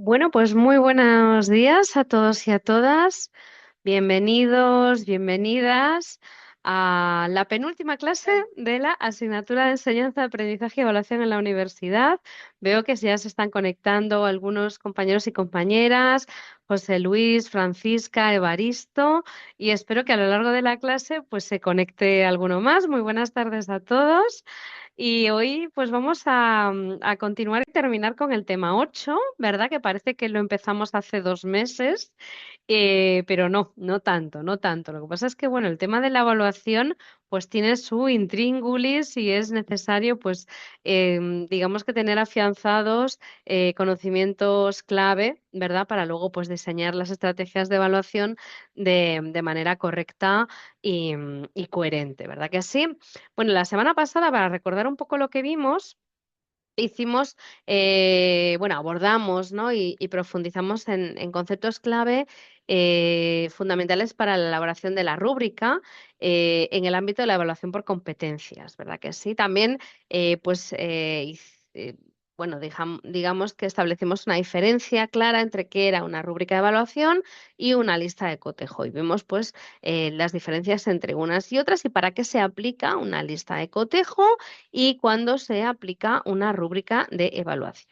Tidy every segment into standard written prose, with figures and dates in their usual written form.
Bueno, pues muy buenos días a todos y a todas. Bienvenidos, bienvenidas a la penúltima clase de la asignatura de enseñanza, aprendizaje y evaluación en la universidad. Veo que ya se están conectando algunos compañeros y compañeras, José Luis, Francisca, Evaristo, y espero que a lo largo de la clase pues se conecte alguno más. Muy buenas tardes a todos. Y hoy pues vamos a continuar y terminar con el tema 8, ¿verdad? Que parece que lo empezamos hace 2 meses, pero no, no tanto, no tanto. Lo que pasa es que, bueno, el tema de la evaluación pues tiene su intríngulis y es necesario pues digamos que tener afianzados conocimientos clave, ¿verdad? Para luego pues diseñar las estrategias de evaluación de manera correcta y coherente, ¿verdad que sí? Bueno, la semana pasada, para recordar un poco lo que vimos, hicimos, bueno, abordamos, ¿no? y profundizamos en conceptos clave fundamentales para la elaboración de la rúbrica en el ámbito de la evaluación por competencias, ¿verdad que sí? También, pues, bueno, digamos que establecimos una diferencia clara entre qué era una rúbrica de evaluación y una lista de cotejo. Y vimos, pues, las diferencias entre unas y otras y para qué se aplica una lista de cotejo y cuándo se aplica una rúbrica de evaluación.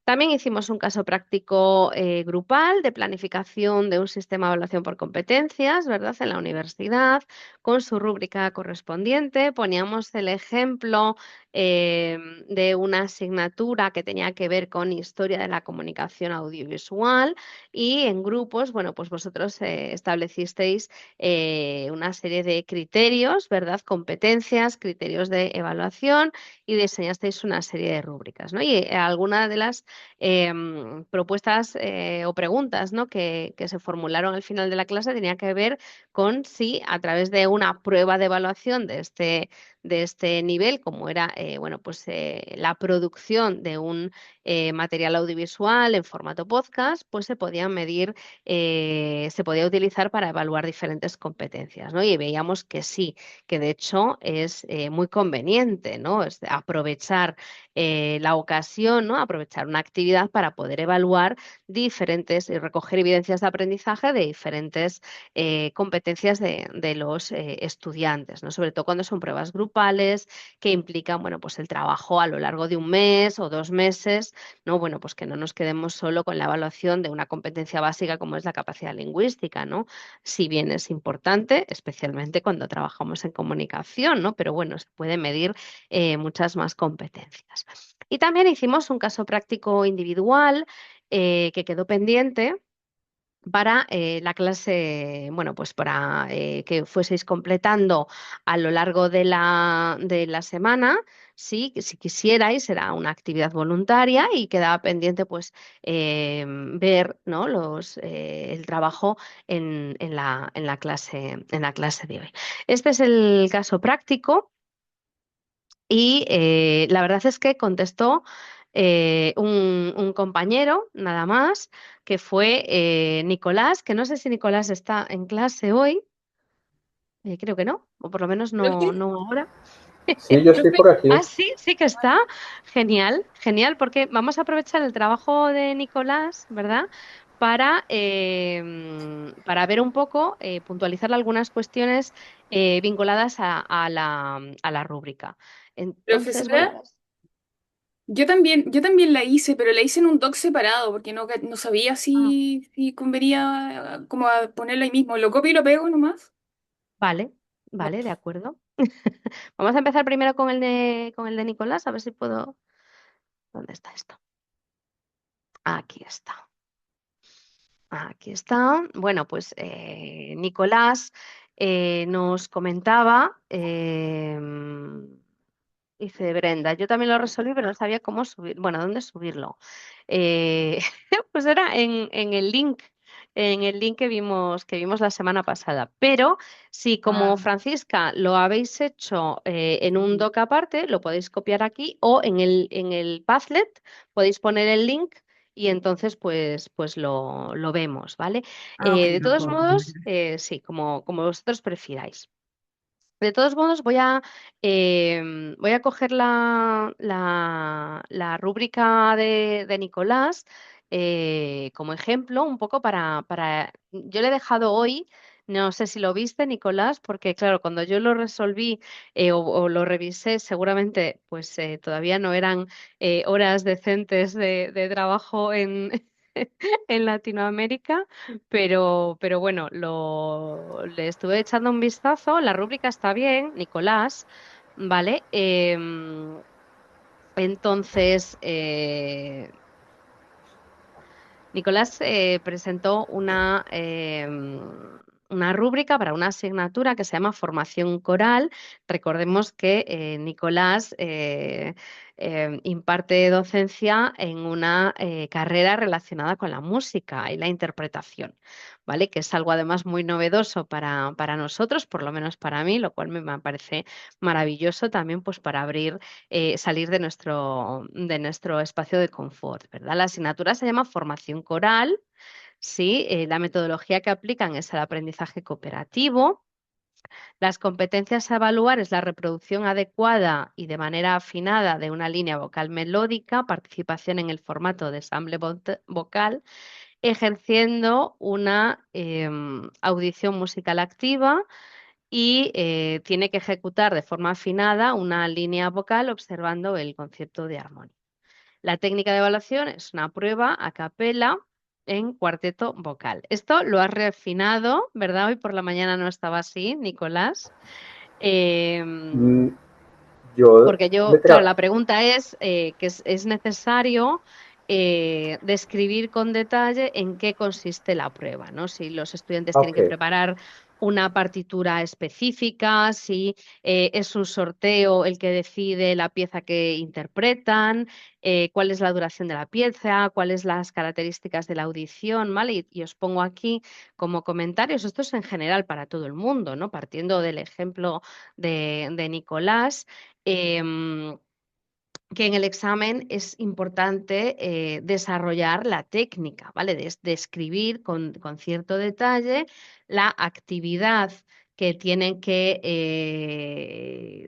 También hicimos un caso práctico grupal de planificación de un sistema de evaluación por competencias, ¿verdad? En la universidad, con su rúbrica correspondiente. Poníamos el ejemplo de una asignatura que tenía que ver con historia de la comunicación audiovisual y en grupos, bueno, pues vosotros establecisteis una serie de criterios, ¿verdad? Competencias, criterios de evaluación y diseñasteis una serie de rúbricas, ¿no? Y alguna de las propuestas o preguntas, ¿no? que se formularon al final de la clase tenía que ver con si a través de una prueba de evaluación de este nivel, como era bueno, pues, la producción de un material audiovisual en formato podcast, pues se podían medir, se podía utilizar para evaluar diferentes competencias, ¿no? Y veíamos que sí, que de hecho es muy conveniente, ¿no? Es aprovechar la ocasión, ¿no? Aprovechar una actividad para poder evaluar diferentes y recoger evidencias de aprendizaje de diferentes competencias de los estudiantes, ¿no? Sobre todo cuando son pruebas grupales que implican, bueno, pues el trabajo a lo largo de un mes o 2 meses, ¿no? Bueno, pues que no nos quedemos solo con la evaluación de una competencia básica como es la capacidad lingüística, ¿no? Si bien es importante, especialmente cuando trabajamos en comunicación, ¿no? Pero bueno, se puede medir muchas más competencias. Y también hicimos un caso práctico individual que quedó pendiente para la clase, bueno, pues para que fueseis completando a lo largo de la semana. Sí, que si quisierais, era una actividad voluntaria y quedaba pendiente pues ver, ¿no? el trabajo en la clase de hoy. Este es el caso práctico. Y la verdad es que contestó un compañero, nada más, que fue Nicolás, que no sé si Nicolás está en clase hoy, creo que no, o por lo menos no, Profe, no ahora. sí, yo estoy por Ah, aquí. sí, sí que está. Genial, genial, porque vamos a aprovechar el trabajo de Nicolás, ¿verdad? Para ver un poco, puntualizar algunas cuestiones vinculadas a la rúbrica. Entonces, Profesora, bueno, yo también la hice, pero la hice en un doc separado porque no sabía ah, si convenía como a ponerlo ahí mismo. Lo copio y lo pego nomás. vale, vale, de Ok. acuerdo. Vamos a empezar primero con el de Nicolás, a ver si puedo. ¿Dónde está esto? Aquí está. Aquí está. Bueno, pues Nicolás nos comentaba, dice Brenda, yo también lo resolví, pero no sabía cómo subir, bueno, dónde subirlo. Eh, pues era en el link que vimos la semana pasada. Pero si como Ah, Francisca lo habéis hecho en un doc aparte, lo podéis copiar aquí o en el Padlet podéis poner el link y entonces pues lo vemos, ¿vale? ok, De lo todos puedo poner. modos, sí, como vosotros prefiráis. De todos modos, voy a coger la rúbrica de Nicolás como ejemplo, un poco Yo le he dejado hoy, no sé si lo viste, Nicolás, porque claro, cuando yo lo resolví o lo revisé, seguramente pues todavía no eran horas decentes de trabajo en, en Latinoamérica, pero bueno, le estuve echando un vistazo, la rúbrica está bien, Nicolás, ¿vale? Entonces, Nicolás presentó una rúbrica para una asignatura que se llama Formación Coral. Recordemos que Nicolás imparte docencia en una carrera relacionada con la música y la interpretación, ¿vale? Que es algo además muy novedoso para nosotros, por lo menos para mí, lo cual me parece maravilloso también pues para salir de nuestro espacio de confort, ¿verdad? La asignatura se llama formación coral, ¿sí? La metodología que aplican es el aprendizaje cooperativo. Las competencias a evaluar es la reproducción adecuada y de manera afinada de una línea vocal melódica, participación en el formato de ensamble vocal, ejerciendo una audición musical activa y tiene que ejecutar de forma afinada una línea vocal observando el concepto de armonía. La técnica de evaluación es una prueba a capela en cuarteto vocal. Esto lo has refinado, ¿verdad? Hoy por la mañana no estaba así, Nicolás. Mm, Em, Yo Porque me claro, tra... la pregunta es que es necesario describir con detalle en qué consiste la prueba, ¿no? Si los estudiantes tienen Ok, que preparar una partitura específica, si es un sorteo el que decide la pieza que interpretan, cuál es la duración de la pieza, cuáles las características de la audición, ¿vale? Y os pongo aquí como comentarios, esto es en general para todo el mundo, ¿no? Partiendo del ejemplo de Nicolás em, que en el examen es importante desarrollar la técnica, ¿vale? De escribir con cierto detalle la actividad que tienen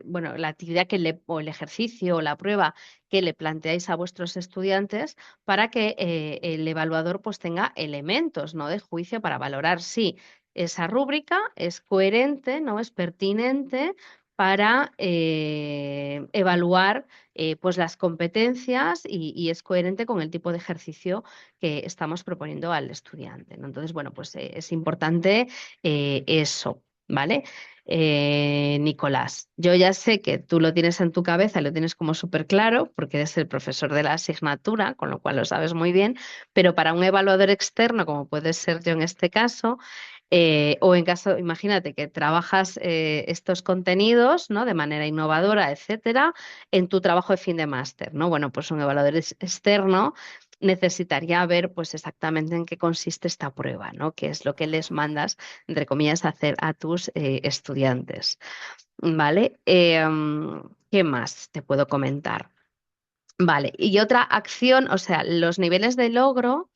bueno, la actividad o el ejercicio o la prueba que le planteáis a vuestros estudiantes para que el evaluador pues tenga elementos, ¿no? De juicio para valorar si esa rúbrica es coherente, ¿no? Es pertinente para evaluar pues las competencias y es coherente con el tipo de ejercicio que estamos proponiendo al estudiante, ¿no? Entonces, bueno, pues es importante eso, ¿vale? Nicolás, yo ya sé que tú lo tienes en tu cabeza, lo tienes como súper claro, porque eres el profesor de la asignatura, con lo cual lo sabes muy bien, pero para un evaluador externo, como puede ser yo en este caso, o en caso, imagínate que trabajas estos contenidos, ¿no? De manera innovadora, etcétera, en tu trabajo de fin de máster, ¿no? Bueno, pues un evaluador externo necesitaría ver pues exactamente en qué consiste esta prueba, ¿no? Qué es lo que les mandas, entre comillas, a hacer a tus estudiantes, ¿vale? ¿Qué más te puedo comentar? Vale, y otra acción, o sea, los niveles de logro,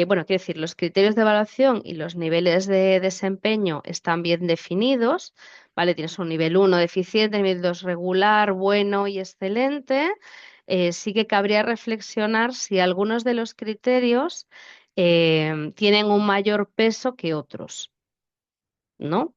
bueno, quiero decir, los criterios de evaluación y los niveles de desempeño están bien definidos, ¿vale? Tienes un nivel 1 deficiente, nivel 2 regular, bueno y excelente. Sí que cabría reflexionar si algunos de los criterios tienen un mayor peso que otros, ¿no?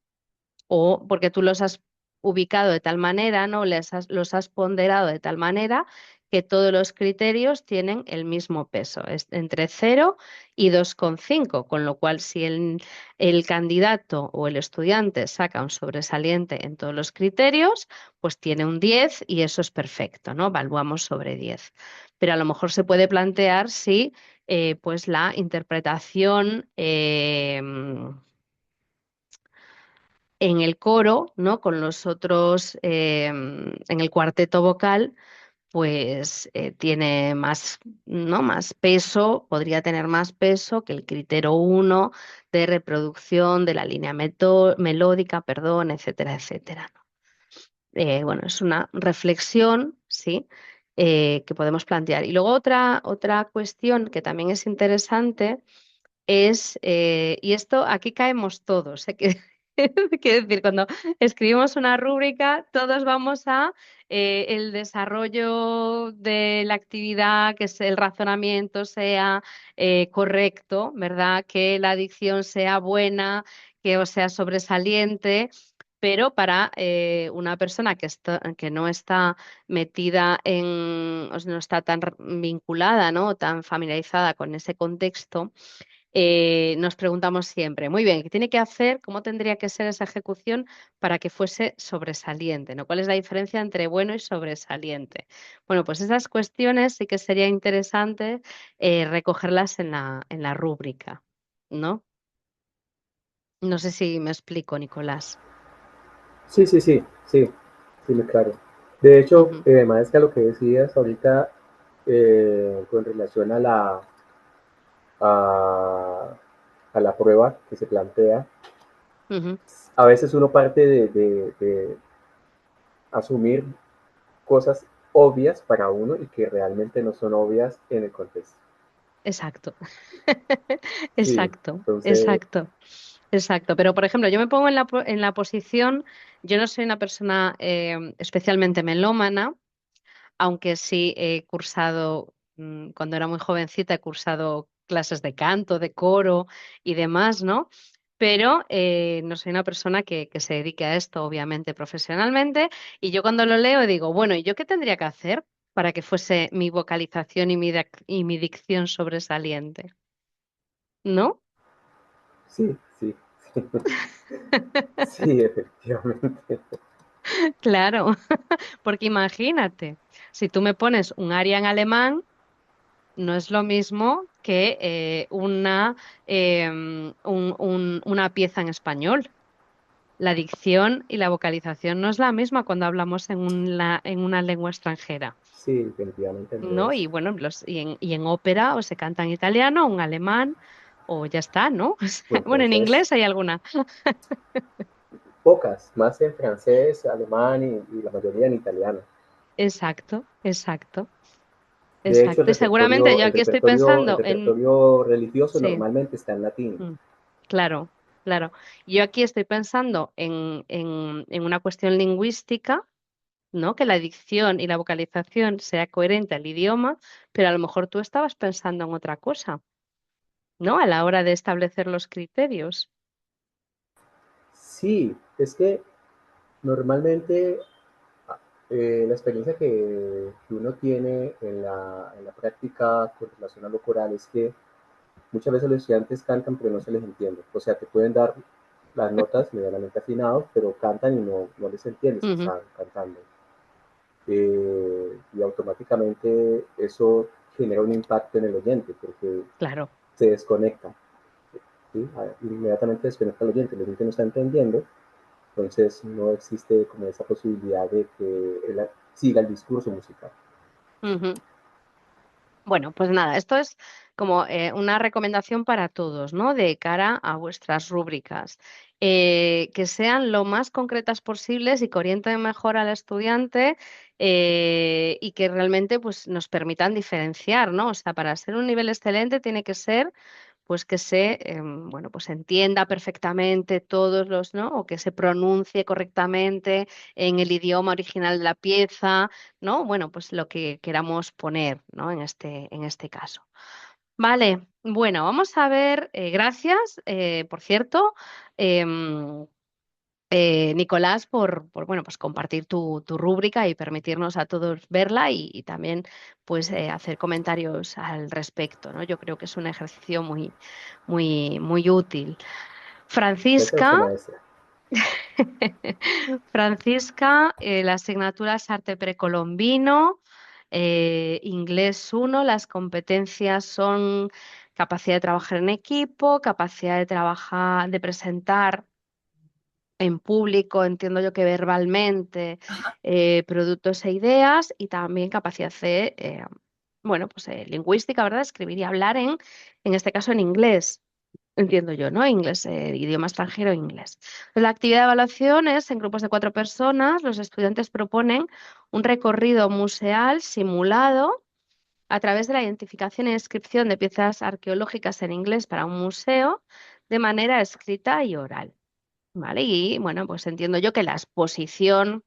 O porque tú los has ubicado de tal manera, ¿no? Los has ponderado de tal manera que todos los criterios tienen el mismo peso, es entre 0 y 2,5, con lo cual si el candidato o el estudiante saca un sobresaliente en todos los criterios, pues tiene un 10 y eso es perfecto, ¿no? Evaluamos sobre 10. Pero a lo mejor se puede plantear si pues la interpretación en el coro, ¿no? Con los otros, en el cuarteto vocal, pues tiene más, ¿no? Más peso, podría tener más peso que el criterio 1 de reproducción de la línea melódica, perdón, etcétera, etcétera, ¿no? Bueno, es una reflexión, ¿sí? Que podemos plantear. Y luego otra cuestión que también es interesante es, y esto aquí caemos todos, ¿eh? Quiero decir, cuando escribimos una rúbrica, todos vamos a el desarrollo de la actividad, que el razonamiento sea correcto, ¿verdad? Que la dicción sea buena, que o sea sobresaliente. Pero para una persona que no está metida o sea, no está tan vinculada, ¿no? Tan familiarizada con ese contexto, nos preguntamos siempre, muy bien, ¿qué tiene que hacer? ¿Cómo tendría que ser esa ejecución para que fuese sobresaliente? ¿No? ¿Cuál es la diferencia entre bueno y sobresaliente? Bueno, pues esas cuestiones sí que sería interesante recogerlas en la rúbrica, ¿no? No sé si me explico, Nicolás. Sí, sí, sí, sí, sí, muy claro. De hecho, Ujú, Maestra, lo que decías ahorita con relación a, a la prueba que se plantea, ujú. a veces uno parte de asumir cosas obvias para uno y que realmente no son obvias en el contexto. Exacto. Sí, Exacto, entonces, exacto, exacto. Pero, por ejemplo, yo me pongo en la posición, yo no soy una persona especialmente melómana, aunque sí he cursado, cuando era muy jovencita, he cursado clases de canto, de coro y demás, ¿no? Pero no soy una persona que se dedique a esto, obviamente, profesionalmente. Y yo cuando lo leo digo, bueno, ¿y yo qué tendría que hacer para que fuese mi vocalización y mi dicción sobresaliente? ¿No? sí, sí, sí, efectivamente. Claro, porque imagínate, si tú me pones un aria en alemán, no es lo mismo que una pieza en español. La dicción y la vocalización no es la misma cuando hablamos en una lengua extranjera, Sí, definitivamente no ¿no? es. Y bueno, y en ópera o se canta en italiano, o en alemán, o ya está, ¿no? O sea, bueno, en Entonces, inglés hay alguna. pocas, más en francés, alemán y la mayoría en italiano. Exacto, exacto, De hecho, exacto. Y seguramente yo aquí estoy el pensando en... repertorio religioso Sí. normalmente está en latín. Mm. Claro, claro. Yo aquí estoy pensando en una cuestión lingüística, ¿no? Que la dicción y la vocalización sea coherente al idioma, pero a lo mejor tú estabas pensando en otra cosa, ¿no? A la hora de establecer los criterios. Sí, es que normalmente la experiencia que uno tiene en la práctica con relación a lo coral es que muchas veces los estudiantes cantan pero no se les entiende. O sea, te pueden dar las notas medianamente afinados, pero cantan y no les entiendes que Ujú, están cantando. Y automáticamente eso genera un impacto en el oyente porque claro. se desconecta. ¿Sí? Inmediatamente desconecta el oyente no está entendiendo, entonces no existe como esa posibilidad de que él siga el discurso musical. Ujú. Bueno, pues nada, esto es como una recomendación para todos, ¿no? De cara a vuestras rúbricas. Que sean lo más concretas posibles y que orienten mejor al estudiante y que realmente pues, nos permitan diferenciar, ¿no? O sea, para ser un nivel excelente tiene que ser pues que bueno, pues entienda perfectamente todos los, ¿no? O que se pronuncie correctamente en el idioma original de la pieza, ¿no? Bueno, pues lo que queramos poner, ¿no? En este caso. Vale, bueno, vamos a ver, gracias, por cierto, em, Nicolás, bueno, pues compartir tu rúbrica y permitirnos a todos verla y también pues hacer comentarios al respecto, ¿no? Yo creo que es un ejercicio muy útil. Gracias a su Francisca, maestra. Francisca, la asignatura es arte precolombino, inglés 1, las competencias son capacidad de trabajar en equipo, capacidad de trabajar, de presentar en público, entiendo yo que verbalmente, productos e ideas y también capacidad de, bueno, pues lingüística, ¿verdad? Escribir y hablar en este caso en inglés. Entiendo yo, ¿no? Inglés, idioma extranjero, inglés. Pues la actividad de evaluación es en grupos de 4 personas. Los estudiantes proponen un recorrido museal simulado a través de la identificación y descripción de piezas arqueológicas en inglés para un museo de manera escrita y oral. ¿vale? Y bueno, pues entiendo yo que la exposición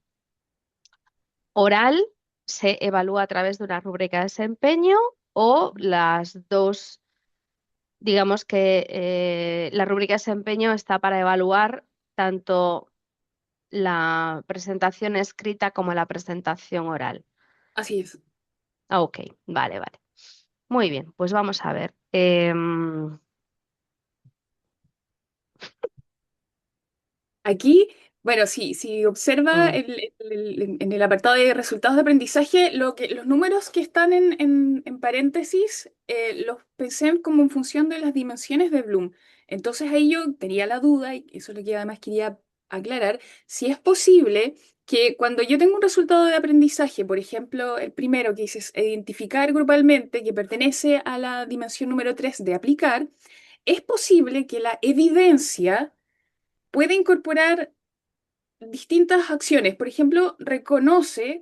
oral se evalúa a través de una rúbrica de desempeño o las dos, digamos que la rúbrica de desempeño está para evaluar tanto la presentación escrita como la presentación oral. Así es. Ah, ok, vale, vale. Muy bien, pues vamos a ver. Aquí, bueno, si observa Mm, en el apartado de resultados de aprendizaje, los números que están en paréntesis, los pensé como en función de las dimensiones de Bloom. Entonces ahí yo tenía la duda, y eso es lo que además quería aclarar, si es posible que cuando yo tengo un resultado de aprendizaje, por ejemplo, el primero que dices identificar grupalmente, que pertenece a la dimensión número 3 de aplicar, es posible que la evidencia puede incorporar distintas acciones. Por ejemplo,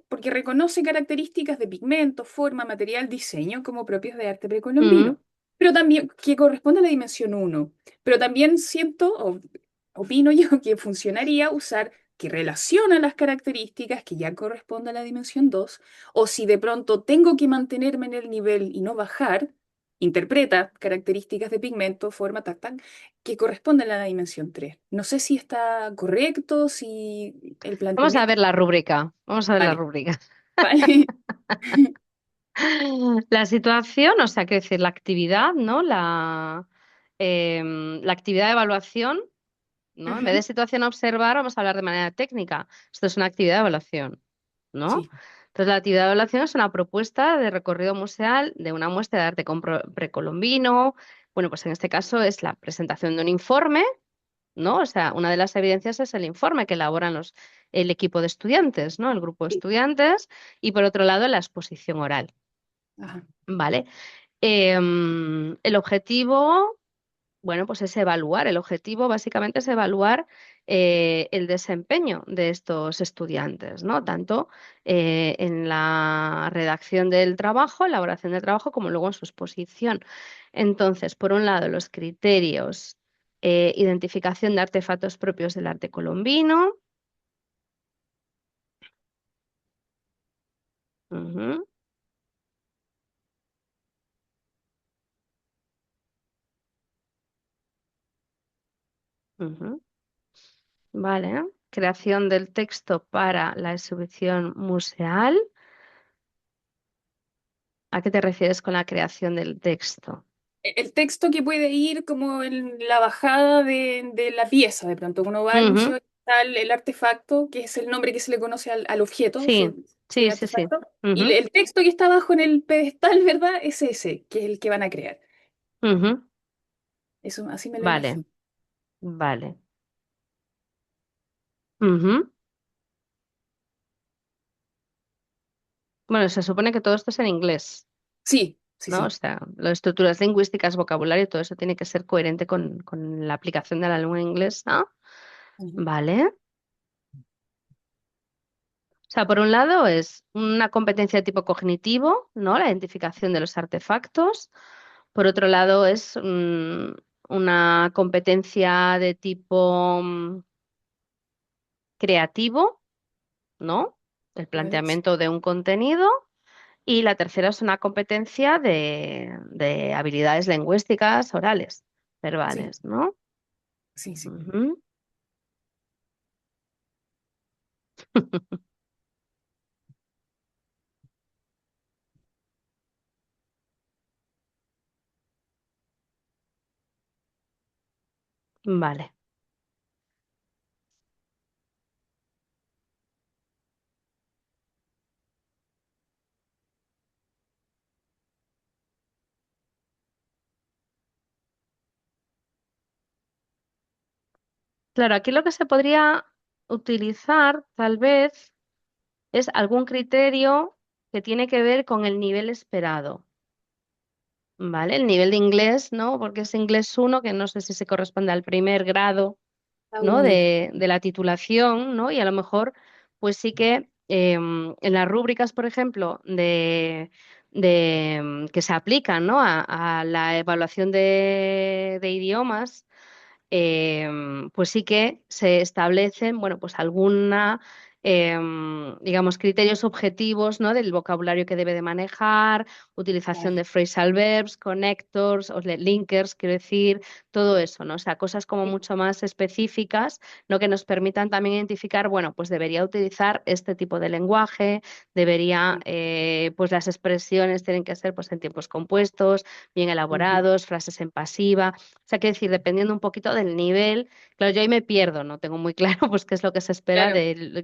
porque reconoce características de pigmento, forma, material, diseño como propios de arte mm. precolombino, pero también que corresponde a la dimensión uno. Pero también siento, o opino yo, que funcionaría usar que relaciona las características que ya corresponde a la dimensión 2, o si de pronto tengo que mantenerme en el nivel y no bajar, interpreta características de pigmento, forma, tac, tac, que corresponden a la dimensión 3. No sé si está correcto, si el Vamos a planteamiento... ver la rúbrica. Vamos a ver la Vale, rúbrica. vale. La situación, o sea, quiero decir, la actividad, ¿no? La actividad de evaluación, ¿no? En vez Ajá, de situación a observar, vamos a hablar de manera técnica. Esto es una actividad de evaluación, ¿no? sí, Entonces, la actividad de evaluación es una propuesta de recorrido museal de una muestra de arte precolombino. Bueno, pues en este caso es la presentación de un informe, ¿no? O sea, una de las evidencias es el informe que elaboran el equipo de estudiantes, ¿no? El grupo de sí, estudiantes. Y por otro lado, la exposición oral, ajá. ¿vale? El objetivo, bueno, pues es evaluar. El objetivo básicamente es evaluar el desempeño de estos estudiantes, ¿no? Tanto en la redacción del trabajo, elaboración del trabajo, como luego en su exposición. Entonces, por un lado, los criterios, identificación de artefactos propios del arte colombino. Ujú, ujú. Vale. Creación del texto para la exhibición museal. ¿A qué te refieres con la creación del texto? El texto que puede ir como en la bajada de la pieza, de pronto uno va al Ujú, museo y está el artefacto, que es el nombre que se le conoce al objeto, sí, el sí, sí, sí. artefacto, y Ujú, el texto que está abajo en el pedestal, ¿verdad? Es ese, que es el que van a crear. ujú. Eso, así me lo Vale, imagino. vale. Ujú. Bueno, se supone que todo esto es en inglés, Sí, sí, ¿no? O sí. sea, las estructuras lingüísticas, vocabulario, todo eso tiene que ser coherente con la aplicación de la lengua inglesa. Ujú. Vale. O sea, por un lado es una competencia de tipo cognitivo, ¿no? La identificación de los artefactos. Por otro lado es una competencia de tipo creativo, ¿no? El Vale, planteamiento de un contenido. Y la tercera es una competencia de habilidades lingüísticas orales, sí, verbales, ¿no? sí, sí. Ujú. Vale. Claro, aquí lo que se podría utilizar tal vez es algún criterio que tiene que ver con el nivel esperado, ¿vale? El nivel de inglés, ¿no? Porque es inglés uno que no sé si se corresponde al primer grado, A ¿no? uno. De la titulación, ¿no? Y a lo mejor, pues sí que en las rúbricas, por ejemplo, que se aplican, ¿no? A la evaluación de idiomas, pues sí que se establecen, bueno, pues alguna, digamos, criterios objetivos, ¿no? Del vocabulario que debe de manejar, utilización Claro. de phrasal verbs, connectors, o linkers, quiero decir, todo eso, ¿no? O sea, cosas como Sí, mucho más específicas, ¿no? Que nos permitan también identificar, bueno, pues debería utilizar este tipo de lenguaje, debería, sí. pues las expresiones tienen que ser pues en tiempos compuestos, bien Ujú. elaborados, frases en pasiva. O sea, quiero decir, dependiendo un poquito del nivel, claro, yo ahí me pierdo, no tengo muy claro pues qué es lo que se espera Claro, del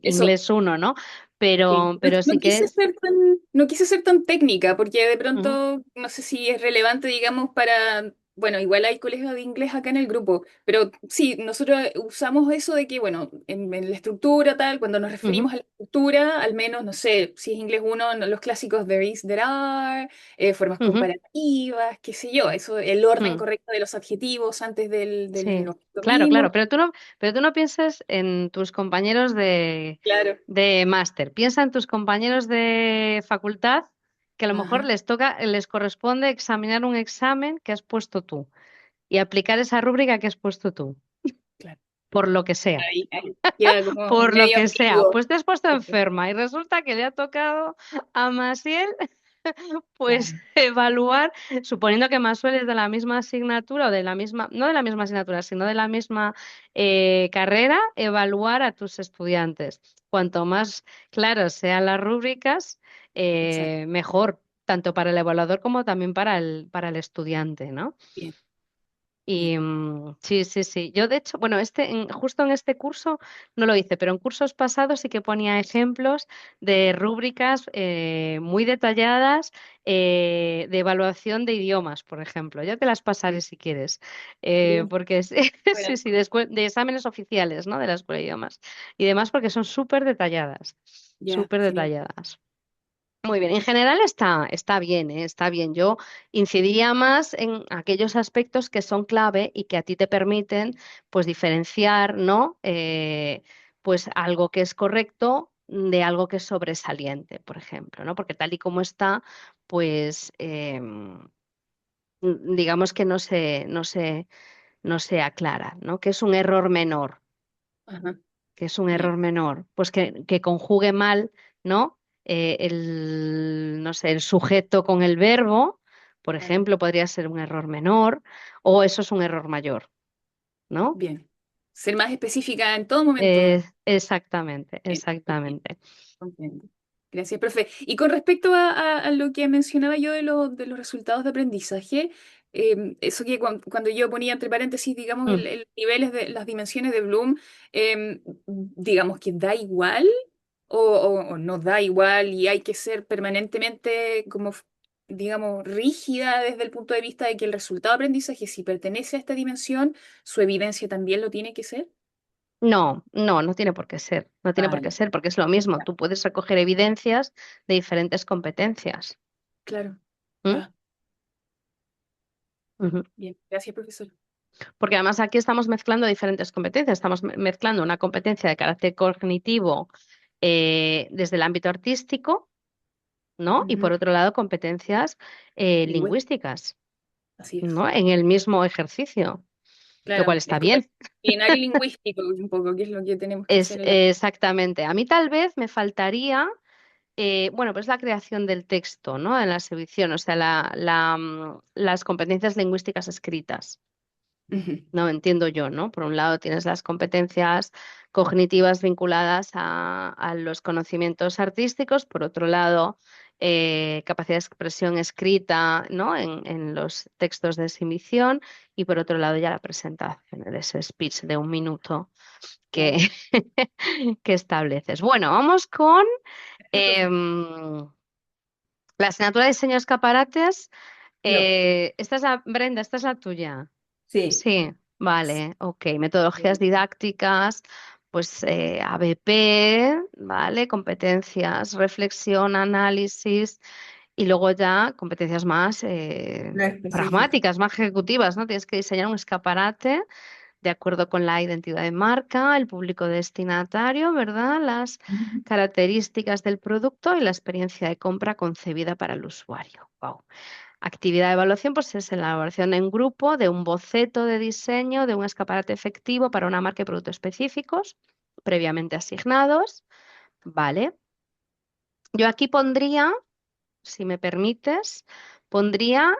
eso. inglés uno, ¿no? Sí. No, Pero no sí que quise es. ser tan, no quise ser tan técnica, porque de Ujú, pronto no sé si es relevante, digamos, para, bueno, igual hay colegios de inglés acá en el grupo, pero sí, nosotros usamos eso de que, bueno, en la estructura tal, cuando nos ujú, referimos a la estructura, al menos, no sé, si es inglés uno, los clásicos there is, there are, formas ujú, comparativas, qué sé yo, eso, el orden mm. correcto de los adjetivos antes del Sí, objeto claro, mismo, claro, pero tú no pienses en tus compañeros claro. de máster, piensa en tus compañeros de facultad que a lo mejor Ajá, les corresponde examinar un examen que has puesto tú y aplicar esa rúbrica que has puesto tú, claro. por lo que sea. Ahí queda como Por lo medio que sea, ambiguo. pues te has puesto enferma y resulta que le ha tocado a Masiel, pues Claro. evaluar, suponiendo que Masuel es de la misma asignatura o de la misma, no de la misma asignatura, sino de la misma carrera, evaluar a tus estudiantes. Cuanto más claras sean las rúbricas, Exacto. mejor, tanto para el evaluador como también para el estudiante, ¿no? Bien, bien. Y sí, sí, sí. Yo, de hecho, bueno, justo en este curso no lo hice, pero en cursos pasados sí que ponía ejemplos de rúbricas muy detalladas de evaluación de idiomas, por ejemplo. Ya te las pasaré Bien, si quieres, bien. porque Bueno, sí, sí, de exámenes oficiales, ¿no? De la escuela de idiomas y demás, porque son súper detalladas, ya, súper genial. detalladas. Muy bien, en general está bien, ¿eh? Está bien. Yo incidiría más en aquellos aspectos que son clave y que a ti te permiten, pues, diferenciar, ¿no? Pues algo que es correcto de algo que es sobresaliente, por ejemplo, ¿no? Porque tal y como está, pues, digamos que no se aclara, ¿no? Que es un error menor, Ajá, que es un bien. error menor, pues que conjugue mal, ¿no? No sé, el sujeto con el verbo, por Claro. ejemplo, podría ser un error menor, o eso es un error mayor, ¿no? Bien. Ser más específica en todo momento. Exactamente, Bien, ok, exactamente. comprendo. Gracias, profe. Y con respecto a lo que mencionaba yo de los resultados de aprendizaje, eso que cuando yo ponía entre paréntesis, digamos, Mm. el niveles de las dimensiones de Bloom, digamos que da igual o no da igual y hay que ser permanentemente como, digamos, rígida desde el punto de vista de que el resultado de aprendizaje, si pertenece a esta dimensión, su evidencia también lo tiene que ser. No, no, no tiene por qué ser, no tiene por qué Vale, ser, porque es lo mismo, tú puedes recoger evidencias de diferentes competencias. claro. ¿Mm? Ah, Ujú. bien, gracias, profesor. Porque además aquí estamos mezclando diferentes competencias. Estamos mezclando una competencia de carácter cognitivo desde el ámbito artístico, ¿no? Y Ujú. por otro lado, competencias Lingüística, lingüísticas, así es. ¿no? En el mismo ejercicio, lo cual Claro, es está como el bien. binario lingüístico, un poco, que es lo que tenemos que Es hacer en la... exactamente. A mí tal vez me faltaría, bueno, pues la creación del texto, ¿no? En la exhibición, o sea, las competencias lingüísticas escritas. Ujú. No entiendo yo, ¿no? Por un lado tienes las competencias cognitivas vinculadas a los conocimientos artísticos, por otro lado, capacidad de expresión escrita, ¿no? En los textos de exhibición y por otro lado ya la presentación, de ese speech de 1 minuto que, Claro. que estableces. Bueno, vamos con Gracias, profe. em, la asignatura de diseño de escaparates. Yo. Brenda, esta es la tuya. Sí, Sí, vale, ok. Metodologías didácticas, pues ABP, ¿vale? Competencias, reflexión, análisis y luego ya competencias más no específico. pragmáticas, más ejecutivas, ¿no? Tienes que diseñar un escaparate de acuerdo con la identidad de marca, el público destinatario, ¿verdad? Las Ujú. características del producto y la experiencia de compra concebida para el usuario. Wow. Actividad de evaluación, pues es la elaboración en grupo de un boceto de diseño de un escaparate efectivo para una marca y productos específicos previamente asignados. Vale. Yo aquí pondría, si me permites, pondría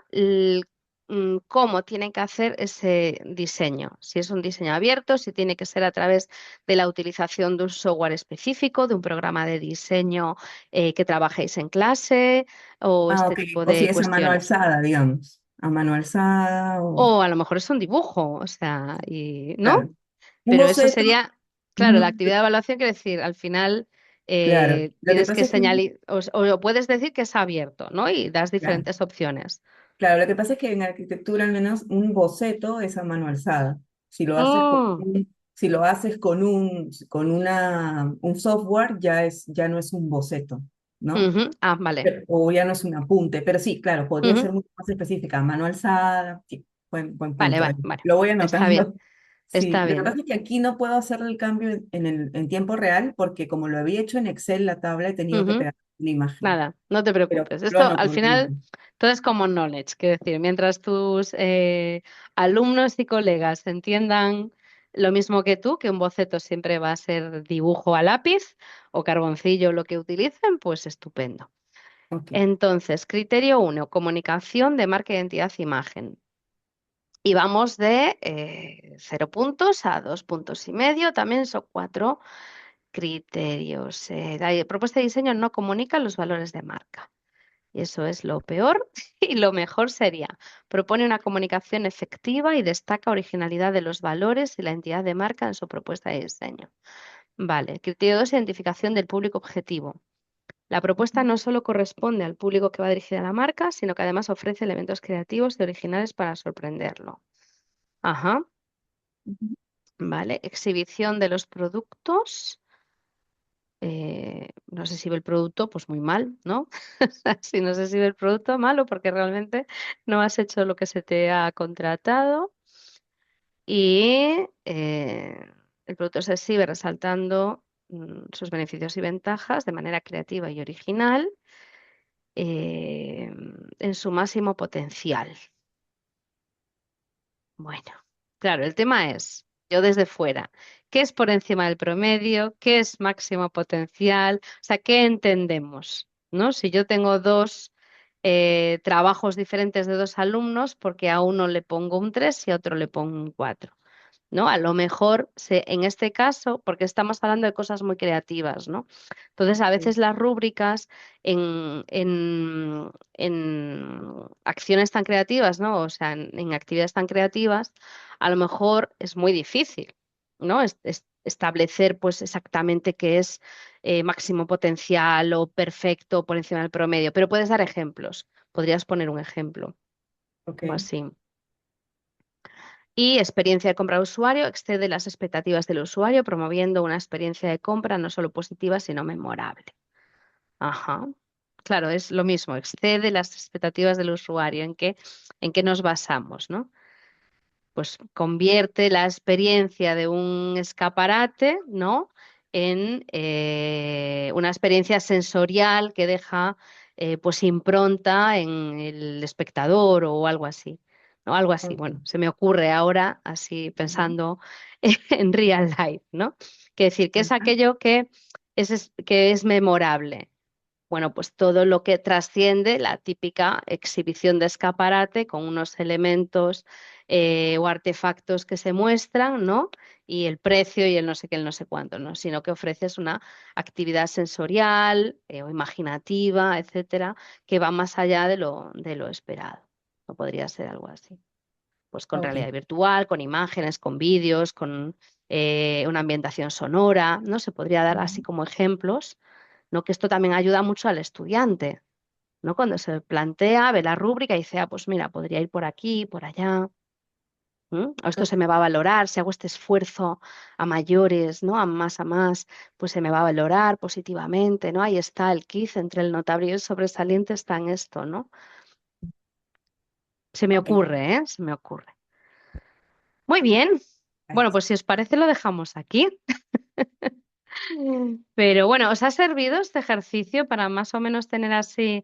cómo tienen que hacer ese diseño. Si es un diseño abierto, si tiene que ser a través de la utilización de un software específico, de un programa de diseño que trabajéis en clase o Ah, este ok. tipo O si de es a mano cuestiones. alzada, digamos. A mano alzada o... O a lo mejor es un dibujo, o sea, ¿no? Claro. Un Pero eso boceto. sería, claro, la Ujú. actividad de evaluación quiere decir, al final Claro. Lo que tienes que pasa es que, señalar, o puedes decir que es abierto, ¿no? Y das claro, diferentes opciones. claro, lo que pasa es que en arquitectura al menos un boceto es a mano alzada. Si lo haces con Mm, si lo haces con un software, ya no es un boceto, ¿no? ujú. Ah, vale. O ya no es un apunte, pero sí, claro, podría Ujú. ser mucho más específica, mano alzada, sí, buen Vale, punto. vale, vale. Lo voy Está bien, anotando. Sí, está lo que bien. pasa es que aquí no puedo hacer el cambio en tiempo real porque como lo había hecho en Excel la tabla, he tenido que Ujú. pegar una imagen, Nada, no te pero preocupes. lo Esto anoto al ahorita. final, todo es como knowledge, quiero decir, mientras tus alumnos y colegas entiendan lo mismo que tú, que un boceto siempre va a ser dibujo a lápiz o carboncillo lo que utilicen, pues estupendo. Ok. Entonces, criterio uno, comunicación de marca, identidad, imagen. Y vamos de 0 puntos a 2,5 puntos. También son 4 criterios. La propuesta de diseño no comunica los valores de marca. Y eso es lo peor. Y lo mejor sería, propone una comunicación efectiva y destaca originalidad de los valores y la entidad de marca en su propuesta de diseño. Vale, criterio 2, identificación del público objetivo. La propuesta no solo corresponde al público que va dirigida a la marca, sino que además ofrece elementos creativos y originales para sorprenderlo. Ajá, Ujú. vale. Exhibición de los productos. No sé si ve el producto, pues muy mal, ¿no? Si no se exhibe el producto, malo, porque realmente no has hecho lo que se te ha contratado. Y el producto se exhibe resaltando sus beneficios y ventajas de manera creativa y original eh, en su máximo potencial. Bueno, claro, el tema es, yo desde fuera, ¿qué es por encima del promedio? ¿Qué es máximo potencial? O sea, ¿qué entendemos? ¿No? Si yo tengo dos trabajos diferentes de dos alumnos, porque a uno le pongo un 3 y a otro le pongo un 4. ¿No? A lo mejor en este caso, porque estamos hablando de cosas muy creativas, ¿no? Entonces, a Sí. veces las rúbricas en acciones tan creativas, ¿no? O sea, en actividades tan creativas, a lo mejor es muy difícil, ¿no? Establecer pues exactamente qué es máximo potencial o perfecto por encima del promedio, pero puedes dar ejemplos. Podrías poner un ejemplo Ok, o así. Y experiencia de compra de usuario excede las expectativas del usuario, promoviendo una experiencia de compra no solo positiva, sino memorable. Ajá. Claro, es lo mismo, excede las expectativas del usuario. ¿En qué nos basamos, no? Pues convierte la experiencia de un escaparate, ¿no? En una experiencia sensorial que deja pues impronta en el espectador o algo así, ¿no? Algo así. ok. Bueno, se me ocurre ahora, así Ujú. pensando en real life, ¿no? Que decir, que es Ajá. aquello que es memorable. Bueno, pues todo lo que trasciende la típica exhibición de escaparate con unos elementos o artefactos que se muestran, ¿no? Y el precio y el no sé qué, el no sé cuánto, ¿no? Sino que ofreces una actividad sensorial o imaginativa, etcétera, que va más allá de lo esperado. No podría ser algo así. Pues con Ok. realidad virtual, con imágenes, con vídeos, con una ambientación sonora, ¿no? Se podría dar así Ujú. como ejemplos, ¿no? Que esto también ayuda mucho al estudiante, ¿no? Cuando se plantea, ve la rúbrica y dice, ah, pues mira, podría ir por aquí, por allá, o esto se me va a valorar, si hago este esfuerzo a mayores, ¿no? A más, pues se me va a valorar positivamente, ¿no? Ahí está el quiz entre el notable y el sobresaliente, está en esto, ¿no? Se me Ok. ocurre, ¿eh? Se me ocurre. Muy bien. Bueno, pues si os parece lo dejamos aquí. Pero bueno, ¿os ha servido este ejercicio para más o menos tener así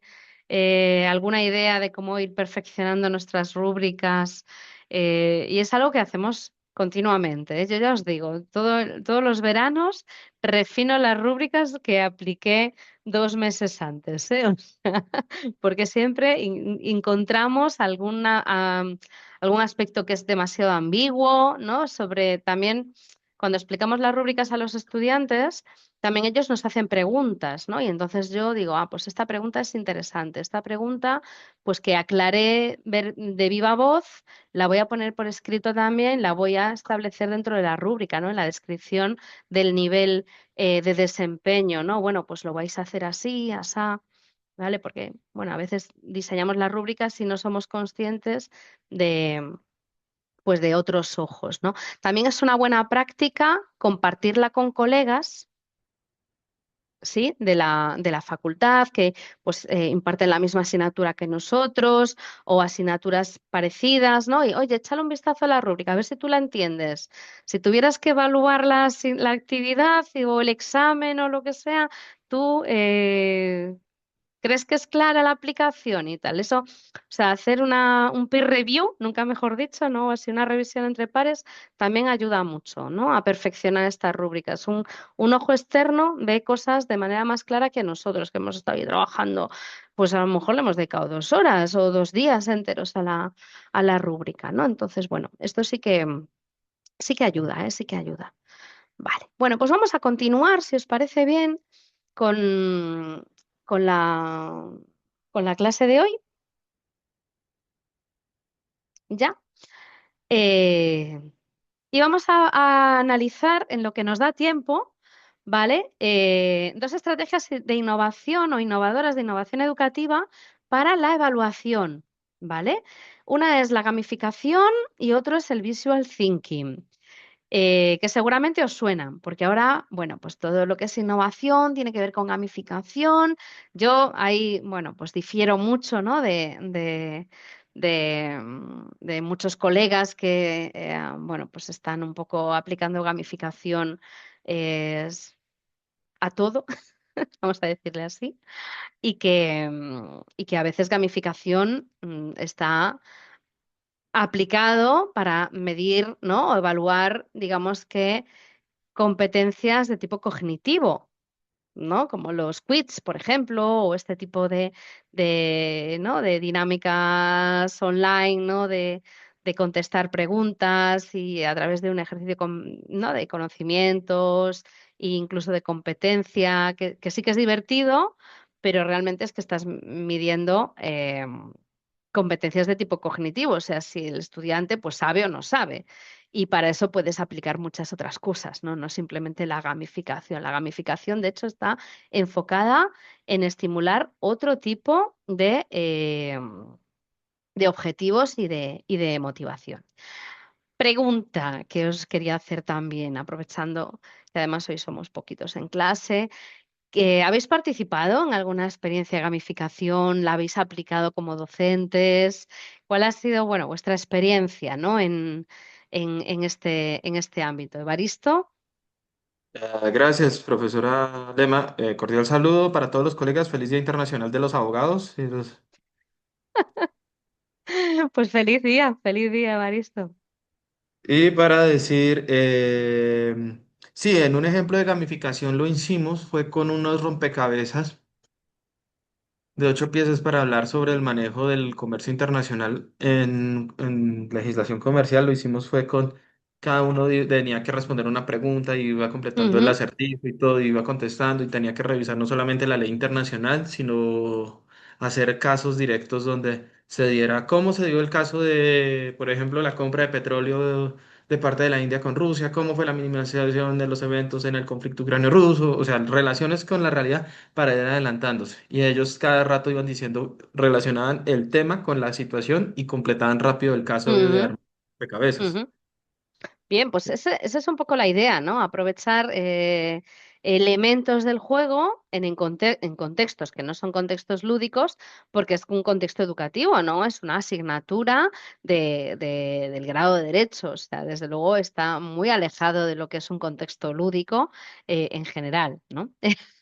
alguna idea de cómo ir perfeccionando nuestras rúbricas, y es algo que hacemos continuamente, ¿eh? Yo ya os digo, todos los veranos refino las rúbricas que apliqué 2 meses antes, ¿eh? O sea, porque siempre encontramos algún aspecto que es demasiado ambiguo, ¿no? Sobre también cuando explicamos las rúbricas a los estudiantes, también ellos nos hacen preguntas, ¿no? Y entonces yo digo, pues esta pregunta es interesante, esta pregunta, pues que aclaré de viva voz, la voy a poner por escrito también, la voy a establecer dentro de la rúbrica, ¿no? En la descripción del nivel de desempeño, ¿no? Bueno, pues lo vais a hacer así, asá, ¿vale? Porque, bueno, a veces diseñamos las rúbricas y no somos conscientes de, pues, de otros ojos, ¿no? También es una buena práctica compartirla con colegas. ¿Sí? De la facultad, que pues imparten la misma asignatura que nosotros o asignaturas parecidas, ¿no? Y oye, échale un vistazo a la rúbrica, a ver si tú la entiendes. Si tuvieras que evaluar la actividad o el examen o lo que sea, tú ¿crees que es clara la aplicación y tal? Eso, o sea, hacer un peer review, nunca mejor dicho, ¿no? Así una revisión entre pares también ayuda mucho, ¿no? A perfeccionar estas rúbricas. Un ojo externo ve cosas de manera más clara que nosotros, que hemos estado ahí trabajando, pues a lo mejor le hemos dedicado 2 horas o 2 días enteros a la rúbrica, ¿no? Entonces, bueno, esto sí que ayuda, ¿eh? Sí que ayuda. Vale, bueno, pues vamos a continuar, si os parece bien, con, con la, con la clase de hoy, ¿ya? Eh, y vamos a analizar en lo que nos da tiempo, ¿vale? Dos estrategias de innovación o innovadoras de innovación educativa para la evaluación, ¿vale? Una es la gamificación y otro es el visual thinking. Que seguramente os suenan, porque ahora, bueno, pues todo lo que es innovación tiene que ver con gamificación. Yo ahí, bueno, pues difiero mucho, ¿no? De muchos colegas que, bueno, pues están un poco aplicando gamificación a todo, vamos a decirle así, y que a veces gamificación está aplicado para medir, ¿no? O evaluar, digamos que competencias de tipo cognitivo, ¿no? Como los quiz, por ejemplo, o este tipo ¿no? De dinámicas online, ¿no? De contestar preguntas y a través de un ejercicio ¿no? De conocimientos e incluso de competencia, que sí que es divertido, pero realmente es que estás midiendo competencias de tipo cognitivo, o sea, si el estudiante pues sabe o no sabe. Y para eso puedes aplicar muchas otras cosas, ¿no? No simplemente la gamificación. La gamificación, de hecho, está enfocada en estimular otro tipo de objetivos y de motivación. Pregunta que os quería hacer también, aprovechando que además hoy somos poquitos en clase. ¿Habéis participado en alguna experiencia de gamificación? ¿La habéis aplicado como docentes? ¿Cuál ha sido, bueno, vuestra experiencia, ¿no? en este ámbito? Evaristo, Gracias, profesora Lema. Cordial saludo para todos los colegas. Feliz Día Internacional de los Abogados. pues feliz día, Evaristo. Y para decir, sí, en un ejemplo de gamificación lo hicimos, fue con unos rompecabezas de 8 piezas para hablar sobre el manejo del comercio internacional en legislación comercial. Lo hicimos fue con cada uno tenía que responder una pregunta y iba completando el Ujú, acertijo y todo, y iba contestando y tenía que revisar no solamente la ley internacional, sino hacer casos directos donde se diera cómo se dio el caso de, por ejemplo, la compra de petróleo de parte de la India con Rusia, cómo fue la minimización de los eventos en el conflicto ucranio-ruso, o sea, relaciones con la realidad para ir adelantándose. Y ellos cada rato iban diciendo, relacionaban el tema con la situación y completaban rápido el caso de ujú, armar de cabezas. ujú. Bien, pues esa es un poco la idea, ¿no? Aprovechar elementos del juego en contextos que no son contextos lúdicos, porque es un contexto educativo, ¿no? Es una asignatura del grado de Derecho. O sea, desde luego está muy alejado de lo que es un contexto lúdico en general, ¿no?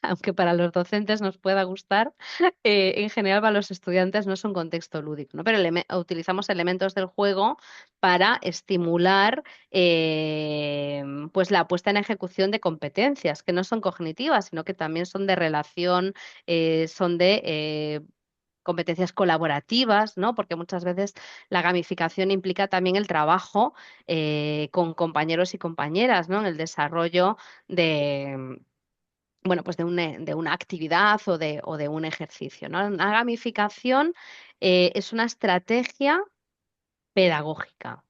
Aunque para los docentes nos pueda gustar, en general para los estudiantes no es un contexto lúdico, ¿no? Pero utilizamos elementos del juego para estimular pues la puesta en ejecución de competencias que no son cognitivas, sino que también son de relación, son de competencias colaborativas, ¿no? Porque muchas veces la gamificación implica también el trabajo con compañeros y compañeras, ¿no? En el desarrollo de, bueno, pues de una actividad o de un ejercicio, ¿no? La gamificación es una estrategia pedagógica.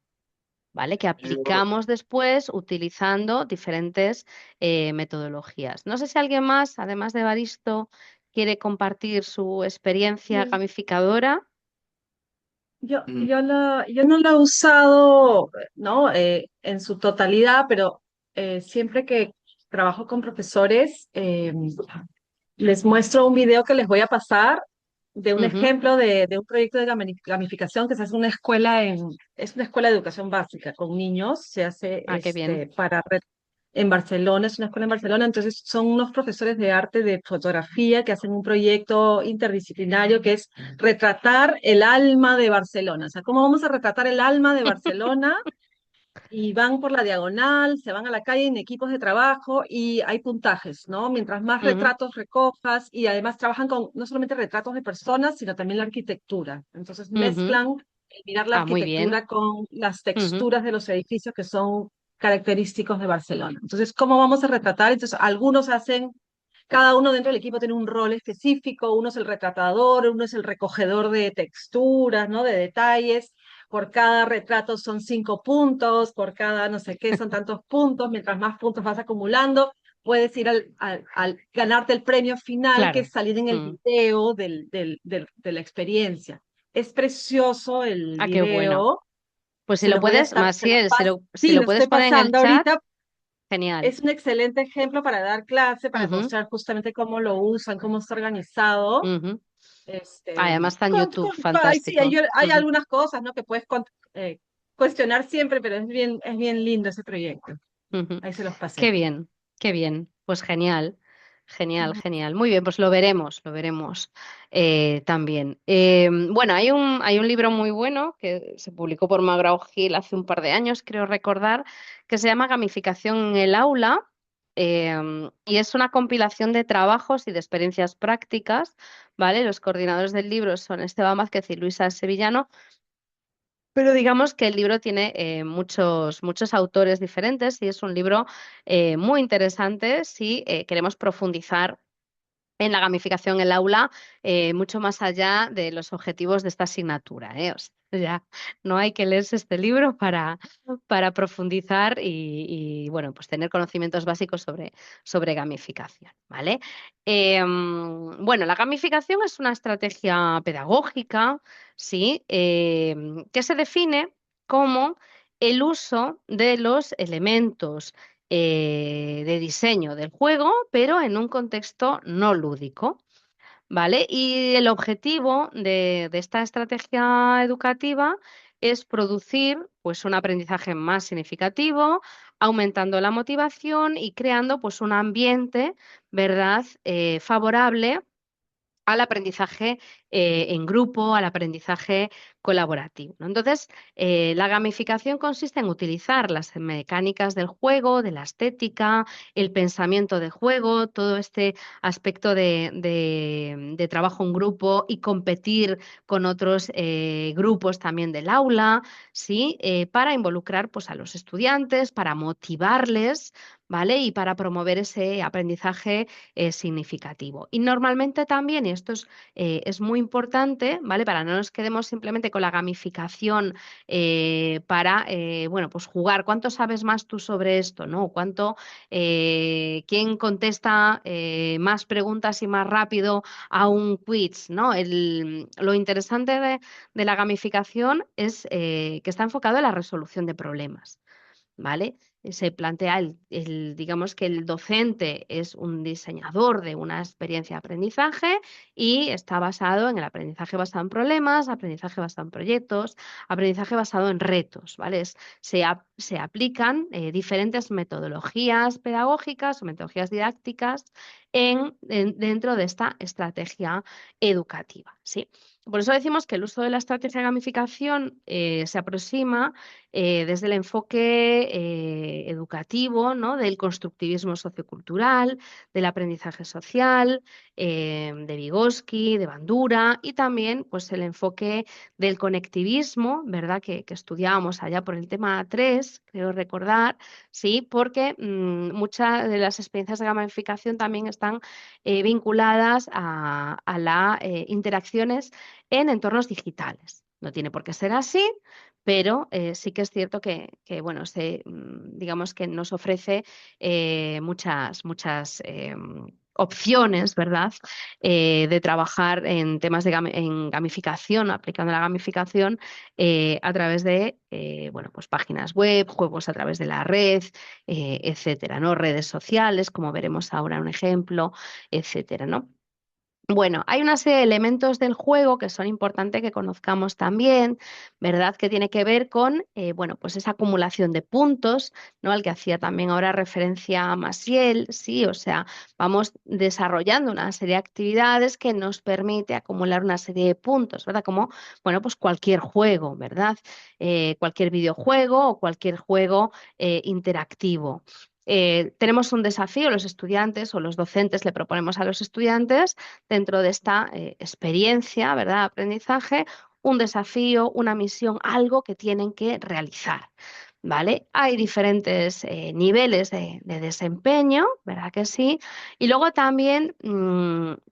¿Vale? Que aplicamos después utilizando diferentes metodologías. No sé si alguien más, además de Evaristo, quiere compartir su experiencia Yo, gamificadora. Mm, yo no lo he usado, ¿no? En su totalidad, pero siempre que trabajo con profesores, les muestro un video que les voy a pasar de un Ujú. ejemplo de un proyecto de gamificación que se hace en una escuela es una escuela de educación básica con niños, se hace Ah, qué bien. en Barcelona, es una escuela en Barcelona, entonces son unos profesores de arte de fotografía que hacen un proyecto interdisciplinario que es retratar el alma de Barcelona. O sea, ¿cómo vamos a retratar el alma de Barcelona? Y van por la diagonal, se van a la calle en equipos de trabajo y hay puntajes, ¿no? Mientras más Ujú, retratos recojas y además trabajan con no solamente retratos de personas, sino también la arquitectura. Entonces ujú. mezclan el mirar la Ah, muy bien. arquitectura con las Ujú, texturas de los edificios que son característicos de Barcelona. Entonces, ¿cómo vamos a retratar? Entonces, algunos hacen, cada uno dentro del equipo tiene un rol específico, uno es el retratador, uno es el recogedor de texturas, ¿no? De detalles. Por cada retrato son 5 puntos, por cada no sé qué son tantos puntos, mientras más puntos vas acumulando, puedes ir al ganarte el premio final, que claro. es salir en el Mm. video de la experiencia. Es precioso el Ah, qué bueno. video, Pues si se lo los voy a puedes, estar, se los Maciel, pas si sí, lo lo puedes estoy poner en el pasando chat, ahorita. genial. Es un excelente ejemplo para dar clase, para Ujú, mostrar justamente cómo lo usan, cómo está organizado. ujú. Además está en YouTube, Sí, fantástico. hay Ujú, algunas cosas, ¿no? Que puedes eh, cuestionar siempre, pero es bien lindo ese proyecto. ujú. Ahí se los Qué pasé. bien, qué bien. Pues genial, genial, Ujú. genial. Muy bien, pues lo veremos también. Bueno, hay un libro muy bueno que se publicó por McGraw-Hill hace un par de años, creo recordar, que se llama Gamificación en el aula. Y es una compilación de trabajos y de experiencias prácticas, ¿vale? Los coordinadores del libro son Esteban Vázquez y Luisa Sevillano. Pero digamos que el libro tiene muchos autores diferentes y es un libro muy interesante si queremos profundizar en la gamificación en el aula, mucho más allá de los objetivos de esta asignatura, ¿eh? O sea, ya no hay que leerse este libro para profundizar bueno, pues tener conocimientos básicos sobre gamificación, ¿vale? Bueno, la gamificación es una estrategia pedagógica, ¿sí? Que se define como el uso de los elementos de diseño del juego, pero en un contexto no lúdico, ¿vale? Y el objetivo de esta estrategia educativa es producir pues, un aprendizaje más significativo, aumentando la motivación y creando pues, un ambiente, ¿verdad?, favorable al aprendizaje en grupo, al aprendizaje colaborativo, ¿no? Entonces, la gamificación consiste en utilizar las mecánicas del juego, de la estética, el pensamiento de juego, todo este aspecto de trabajo en grupo y competir con otros grupos también del aula, ¿sí? Para involucrar pues, a los estudiantes, para motivarles, ¿vale? Y para promover ese aprendizaje significativo. Y normalmente también, y esto es muy importante, ¿vale? Para no nos quedemos simplemente con la gamificación para, bueno, pues jugar. ¿Cuánto sabes más tú sobre esto, no? ¿Quién contesta más preguntas y más rápido a un quiz, ¿no? Lo interesante de la gamificación es que está enfocado en la resolución de problemas. ¿Vale? se plantea digamos que el docente es un diseñador de una experiencia de aprendizaje y está basado en el aprendizaje basado en problemas, aprendizaje basado en proyectos, aprendizaje basado en retos, ¿vale? Se aplican diferentes metodologías pedagógicas o metodologías didácticas dentro de esta estrategia educativa, ¿sí? Por eso decimos que el uso de la estrategia de gamificación se aproxima desde el enfoque educativo, ¿no? Del constructivismo sociocultural, del aprendizaje social, de Vygotsky, de Bandura y también pues, el enfoque del conectivismo, ¿verdad? Que estudiábamos allá por el tema 3, creo recordar, sí, porque muchas de las experiencias de gamificación también están vinculadas a las interacciones en entornos digitales. No tiene por qué ser así, pero sí que es cierto bueno, digamos que nos ofrece muchas opciones, ¿verdad? De trabajar en temas en gamificación, aplicando la gamificación a través de bueno, pues páginas web, juegos a través de la red, etcétera, ¿no? Redes sociales, como veremos ahora un ejemplo, etcétera, ¿no? Bueno, hay una serie de elementos del juego que son importantes que conozcamos también, ¿verdad? Que tiene que ver con, bueno, pues esa acumulación de puntos, ¿no? Al que hacía también ahora referencia Maciel, sí, o sea, vamos desarrollando una serie de actividades que nos permite acumular una serie de puntos, ¿verdad? Como, bueno, pues cualquier juego, ¿verdad? Cualquier videojuego o cualquier juego interactivo. Tenemos un desafío, los estudiantes o los docentes le proponemos a los estudiantes dentro de esta experiencia, ¿verdad? Aprendizaje, un desafío, una misión, algo que tienen que realizar, ¿vale? Hay diferentes niveles de desempeño, ¿verdad que sí? Y luego también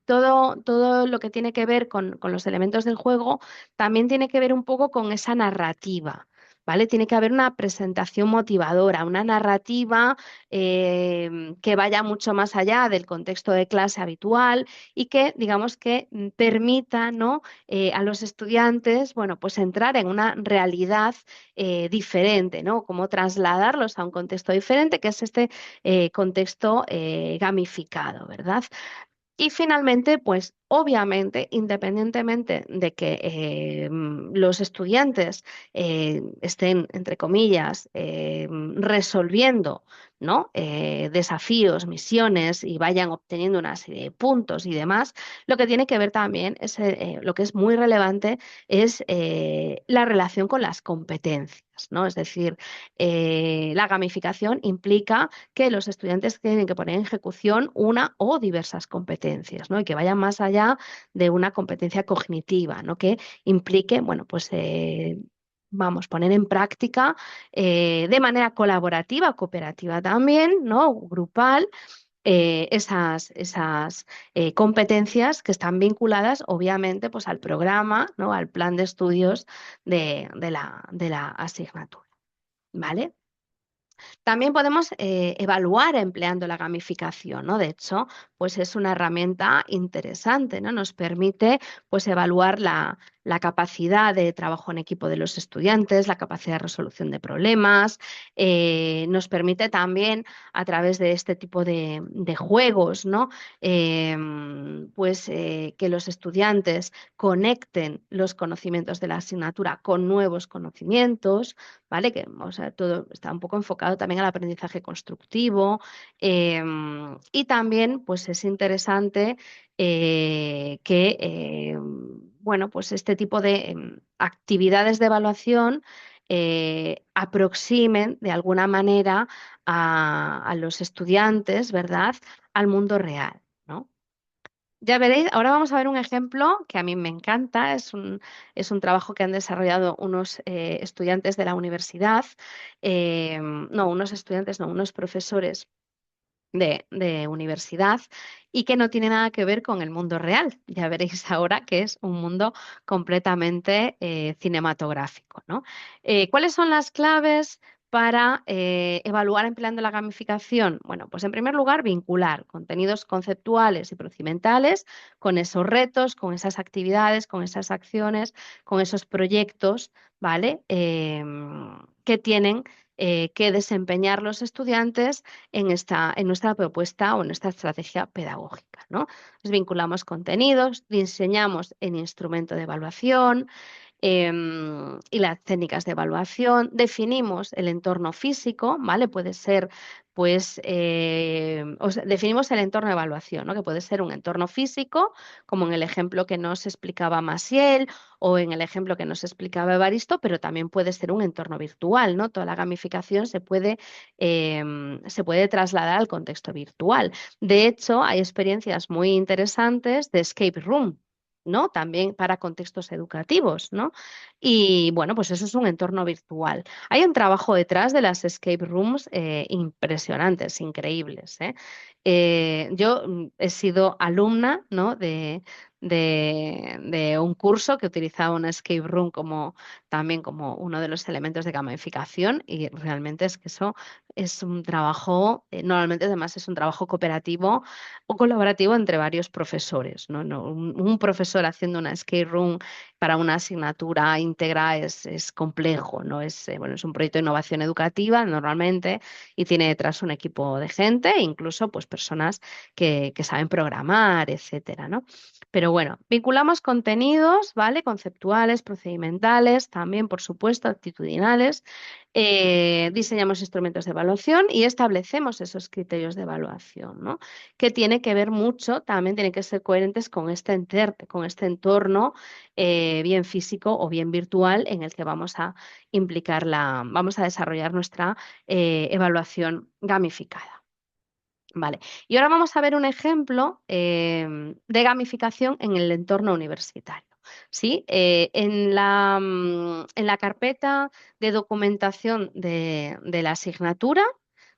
todo lo que tiene que ver con los elementos del juego también tiene que ver un poco con esa narrativa. ¿Vale? Tiene que haber una presentación motivadora, una narrativa que vaya mucho más allá del contexto de clase habitual y que, digamos, que permita, ¿no? A los estudiantes, bueno, pues entrar en una realidad diferente, ¿no? Cómo trasladarlos a un contexto diferente, que es este contexto gamificado, ¿verdad? Y finalmente, pues obviamente, independientemente de que los estudiantes estén, entre comillas, resolviendo, ¿no? Desafíos, misiones y vayan obteniendo una serie de puntos y demás, lo que tiene que ver también es lo que es muy relevante es la relación con las competencias, ¿no? Es decir, la gamificación implica que los estudiantes tienen que poner en ejecución una o diversas competencias, ¿no? Y que vayan más allá de una competencia cognitiva, ¿no? Que implique, bueno, pues vamos, poner en práctica de manera colaborativa, cooperativa también, ¿no? Grupal. Esas competencias que están vinculadas, obviamente, pues al programa, ¿no? Al plan de estudios de la asignatura, ¿vale? También podemos evaluar empleando la gamificación, ¿no? De hecho, pues es una herramienta interesante, ¿no? Nos permite pues evaluar la capacidad de trabajo en equipo de los estudiantes, la capacidad de resolución de problemas, nos permite también a través de este tipo de juegos, ¿no? Pues que los estudiantes conecten los conocimientos de la asignatura con nuevos conocimientos, ¿vale? Que, o sea, todo está un poco enfocado también al aprendizaje constructivo y también, pues es interesante que, bueno, pues este tipo de actividades de evaluación aproximen de alguna manera a los estudiantes, ¿verdad?, al mundo real, ¿no? Ya veréis, ahora vamos a ver un ejemplo que a mí me encanta, es un trabajo que han desarrollado unos estudiantes de la universidad, no, unos estudiantes, no, unos profesores de universidad y que no tiene nada que ver con el mundo real. Ya veréis ahora que es un mundo completamente cinematográfico, ¿no? ¿Cuáles son las claves para evaluar empleando la gamificación? Bueno, pues en primer lugar, vincular contenidos conceptuales y procedimentales con esos retos, con esas actividades, con esas acciones, con esos proyectos, ¿vale? que tienen que desempeñar los estudiantes en nuestra propuesta o en nuestra estrategia pedagógica, ¿no? Nos vinculamos contenidos, diseñamos el instrumento de evaluación, y las técnicas de evaluación. Definimos el entorno físico, ¿vale? Puede ser, pues, definimos el entorno de evaluación, ¿no? Que puede ser un entorno físico, como en el ejemplo que nos explicaba Maciel o en el ejemplo que nos explicaba Evaristo, pero también puede ser un entorno virtual, ¿no? Toda la gamificación se puede trasladar al contexto virtual. De hecho, hay experiencias muy interesantes de escape room, ¿no? También para contextos educativos, ¿no? Y bueno, pues eso es un entorno virtual. Hay un trabajo detrás de las escape rooms impresionantes, increíbles, ¿eh? Yo he sido alumna, ¿no? de un curso que utilizaba una escape room también como uno de los elementos de gamificación y realmente es que eso es un trabajo, normalmente además es un trabajo cooperativo o colaborativo entre varios profesores, ¿no? Un profesor haciendo una escape room para una asignatura íntegra es complejo, ¿no? Bueno, es un proyecto de innovación educativa normalmente y tiene detrás un equipo de gente e incluso pues personas que saben programar, etcétera, ¿no? Pero bueno, vinculamos contenidos, ¿vale? Conceptuales, procedimentales, también, por supuesto, actitudinales. Diseñamos instrumentos de evaluación y establecemos esos criterios de evaluación, ¿no? Que tiene que ver mucho, también tienen que ser coherentes con con este entorno, bien físico o bien virtual, en el que vamos a vamos a desarrollar nuestra evaluación gamificada. Vale, y ahora vamos a ver un ejemplo de gamificación en el entorno universitario. ¿Sí? En la carpeta de documentación de la asignatura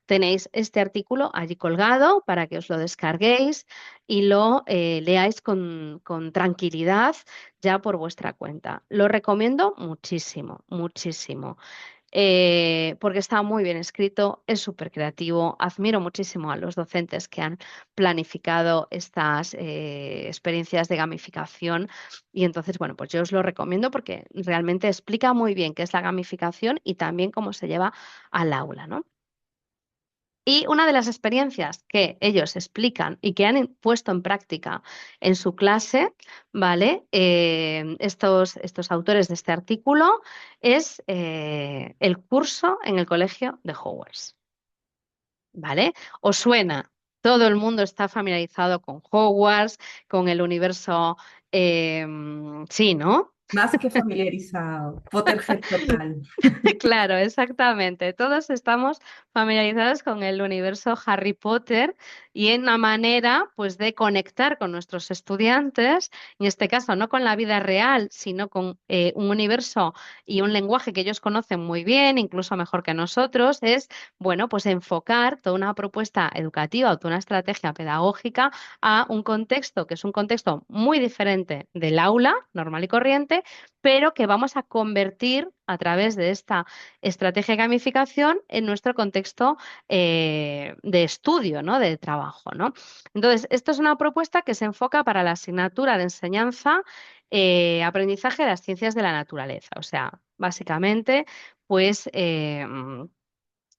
tenéis este artículo allí colgado para que os lo descarguéis y lo leáis con tranquilidad ya por vuestra cuenta. Lo recomiendo muchísimo, muchísimo, porque está muy bien escrito, es súper creativo. Admiro muchísimo a los docentes que han planificado estas experiencias de gamificación y entonces, bueno, pues yo os lo recomiendo porque realmente explica muy bien qué es la gamificación y también cómo se lleva al aula, ¿no? Y una de las experiencias que ellos explican y que han puesto en práctica en su clase, ¿vale? Estos autores de este artículo es el curso en el colegio de Hogwarts, ¿vale? ¿Os suena? Todo el mundo está familiarizado con Hogwarts, con el universo, sí, ¿no? Más que familiarizado. Potterhead total. Claro, exactamente. Todos estamos familiarizados con el universo Harry Potter y en una manera, pues, de conectar con nuestros estudiantes, en este caso no con la vida real, sino con un universo y un lenguaje que ellos conocen muy bien, incluso mejor que nosotros, es, bueno, pues enfocar toda una propuesta educativa o toda una estrategia pedagógica a un contexto que es un contexto muy diferente del aula normal y corriente, pero que vamos a convertir a través de esta estrategia de gamificación en nuestro contexto de estudio, ¿no? De trabajo, ¿no? Entonces, esto es una propuesta que se enfoca para la asignatura de enseñanza, aprendizaje de las ciencias de la naturaleza. O sea, básicamente, pues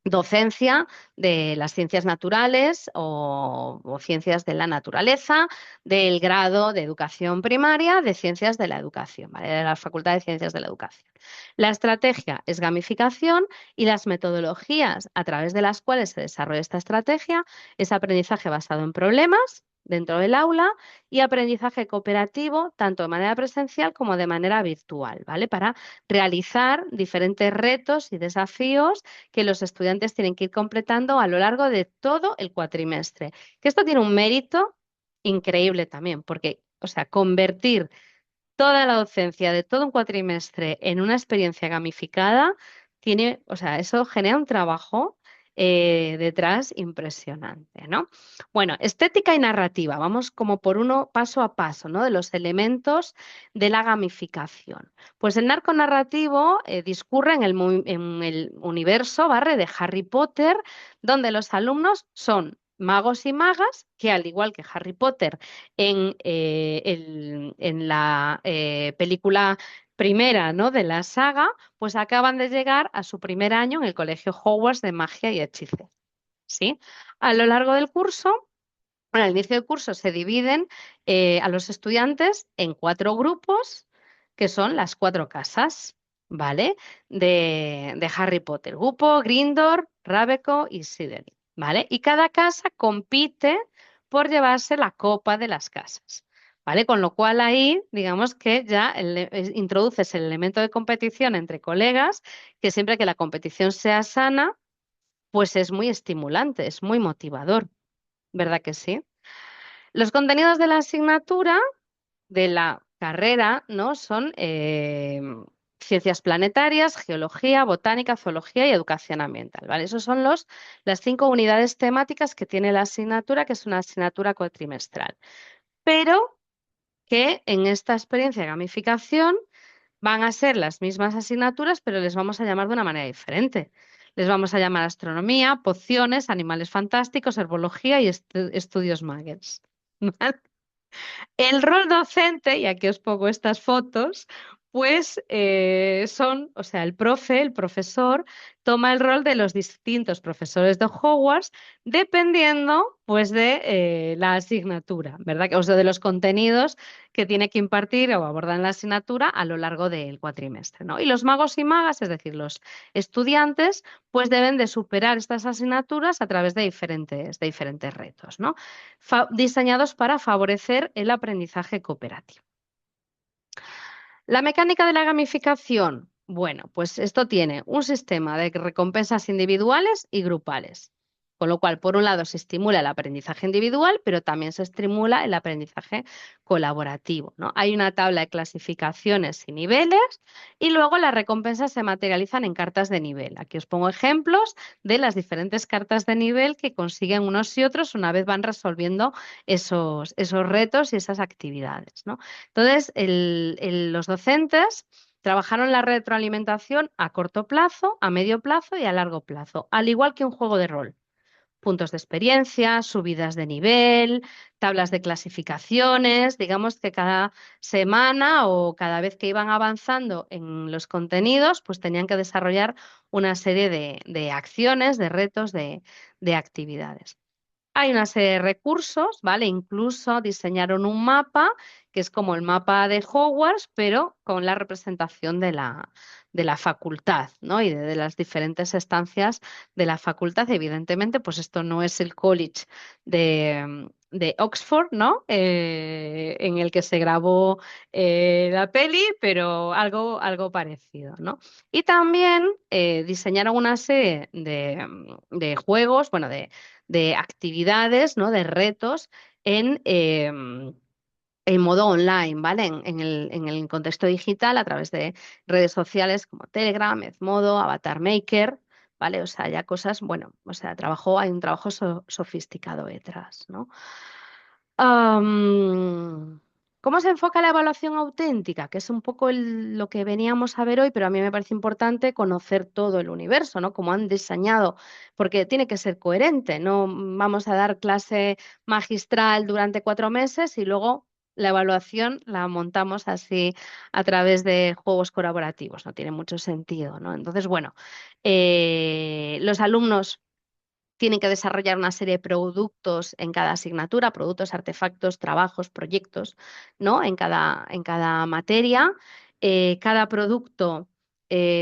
docencia de las ciencias naturales o ciencias de la naturaleza del grado de educación primaria de ciencias de la educación, ¿vale? De la Facultad de Ciencias de la Educación. La estrategia es gamificación y las metodologías a través de las cuales se desarrolla esta estrategia es aprendizaje basado en problemas dentro del aula y aprendizaje cooperativo tanto de manera presencial como de manera virtual, ¿vale? Para realizar diferentes retos y desafíos que los estudiantes tienen que ir completando a lo largo de todo el cuatrimestre. Que esto tiene un mérito increíble también, porque, o sea, convertir toda la docencia de todo un cuatrimestre en una experiencia gamificada tiene, o sea, eso genera un trabajo detrás impresionante, ¿no? Bueno, estética y narrativa, vamos como por uno paso a paso, ¿no? De los elementos de la gamificación. Pues el narco narrativo discurre en el universo, barre, de Harry Potter, donde los alumnos son magos y magas que, al igual que Harry Potter en la película primera, ¿no?, de la saga, pues acaban de llegar a su primer año en el Colegio Hogwarts de Magia y Hechicería, ¿sí? A lo largo del curso, bueno, al inicio del curso se dividen a los estudiantes en 4 grupos, que son las 4 casas, ¿vale? De Harry Potter. Grupo Gryffindor, Ravenclaw y Slytherin, ¿vale? Y cada casa compite por llevarse la copa de las casas, ¿vale? Con lo cual ahí, digamos que ya introduces el elemento de competición entre colegas, que siempre que la competición sea sana, pues es muy estimulante, es muy motivador, ¿verdad que sí? Los contenidos de la asignatura de la carrera, ¿no?, son ciencias planetarias, geología, botánica, zoología y educación ambiental, ¿vale? Esos son las 5 unidades temáticas que tiene la asignatura, que es una asignatura cuatrimestral. Pero que en esta experiencia de gamificación van a ser las mismas asignaturas, pero les vamos a llamar de una manera diferente. Les vamos a llamar astronomía, pociones, animales fantásticos, herbología y estudios Muggles. ¿Vale? El rol docente, y aquí os pongo estas fotos, pues son, o sea, el profesor, toma el rol de los distintos profesores de Hogwarts, dependiendo, pues, de la asignatura, ¿verdad? O sea, de los contenidos que tiene que impartir o abordar en la asignatura a lo largo del cuatrimestre, ¿no? Y los magos y magas, es decir, los estudiantes, pues deben de superar estas asignaturas a través de diferentes retos, ¿no? Diseñados para favorecer el aprendizaje cooperativo. La mecánica de la gamificación. Bueno, pues esto tiene un sistema de recompensas individuales y grupales. Con lo cual, por un lado, se estimula el aprendizaje individual, pero también se estimula el aprendizaje colaborativo, ¿no? Hay una tabla de clasificaciones y niveles y luego las recompensas se materializan en cartas de nivel. Aquí os pongo ejemplos de las diferentes cartas de nivel que consiguen unos y otros una vez van resolviendo esos retos y esas actividades, ¿no? Entonces, los docentes trabajaron la retroalimentación a corto plazo, a medio plazo y a largo plazo, al igual que un juego de rol. Puntos de experiencia, subidas de nivel, tablas de clasificaciones, digamos que cada semana o cada vez que iban avanzando en los contenidos, pues tenían que desarrollar una serie de acciones, de retos, de actividades. Hay una serie de recursos, ¿vale? Incluso diseñaron un mapa, que es como el mapa de Hogwarts, pero con la representación de la facultad, ¿no? Y de las diferentes estancias de la facultad. Evidentemente, pues esto no es el college de Oxford, ¿no? En el que se grabó la peli, pero algo parecido, ¿no? Y también diseñaron una serie de juegos, bueno, de actividades, ¿no?, de retos en modo online, ¿vale? En el contexto digital a través de redes sociales como Telegram, Edmodo, Avatar Maker, ¿vale? O sea, ya cosas, bueno, o sea, hay un trabajo sofisticado detrás, ¿no? Am, ¿Cómo se enfoca la evaluación auténtica? Que es un poco lo que veníamos a ver hoy, pero a mí me parece importante conocer todo el universo, ¿no? Cómo han diseñado, porque tiene que ser coherente, no vamos a dar clase magistral durante 4 meses y luego la evaluación la montamos así a través de juegos colaborativos, no tiene mucho sentido, ¿no? Entonces, bueno, los alumnos tienen que desarrollar una serie de productos en cada asignatura, productos, artefactos, trabajos, proyectos, ¿no? En cada materia. Cada producto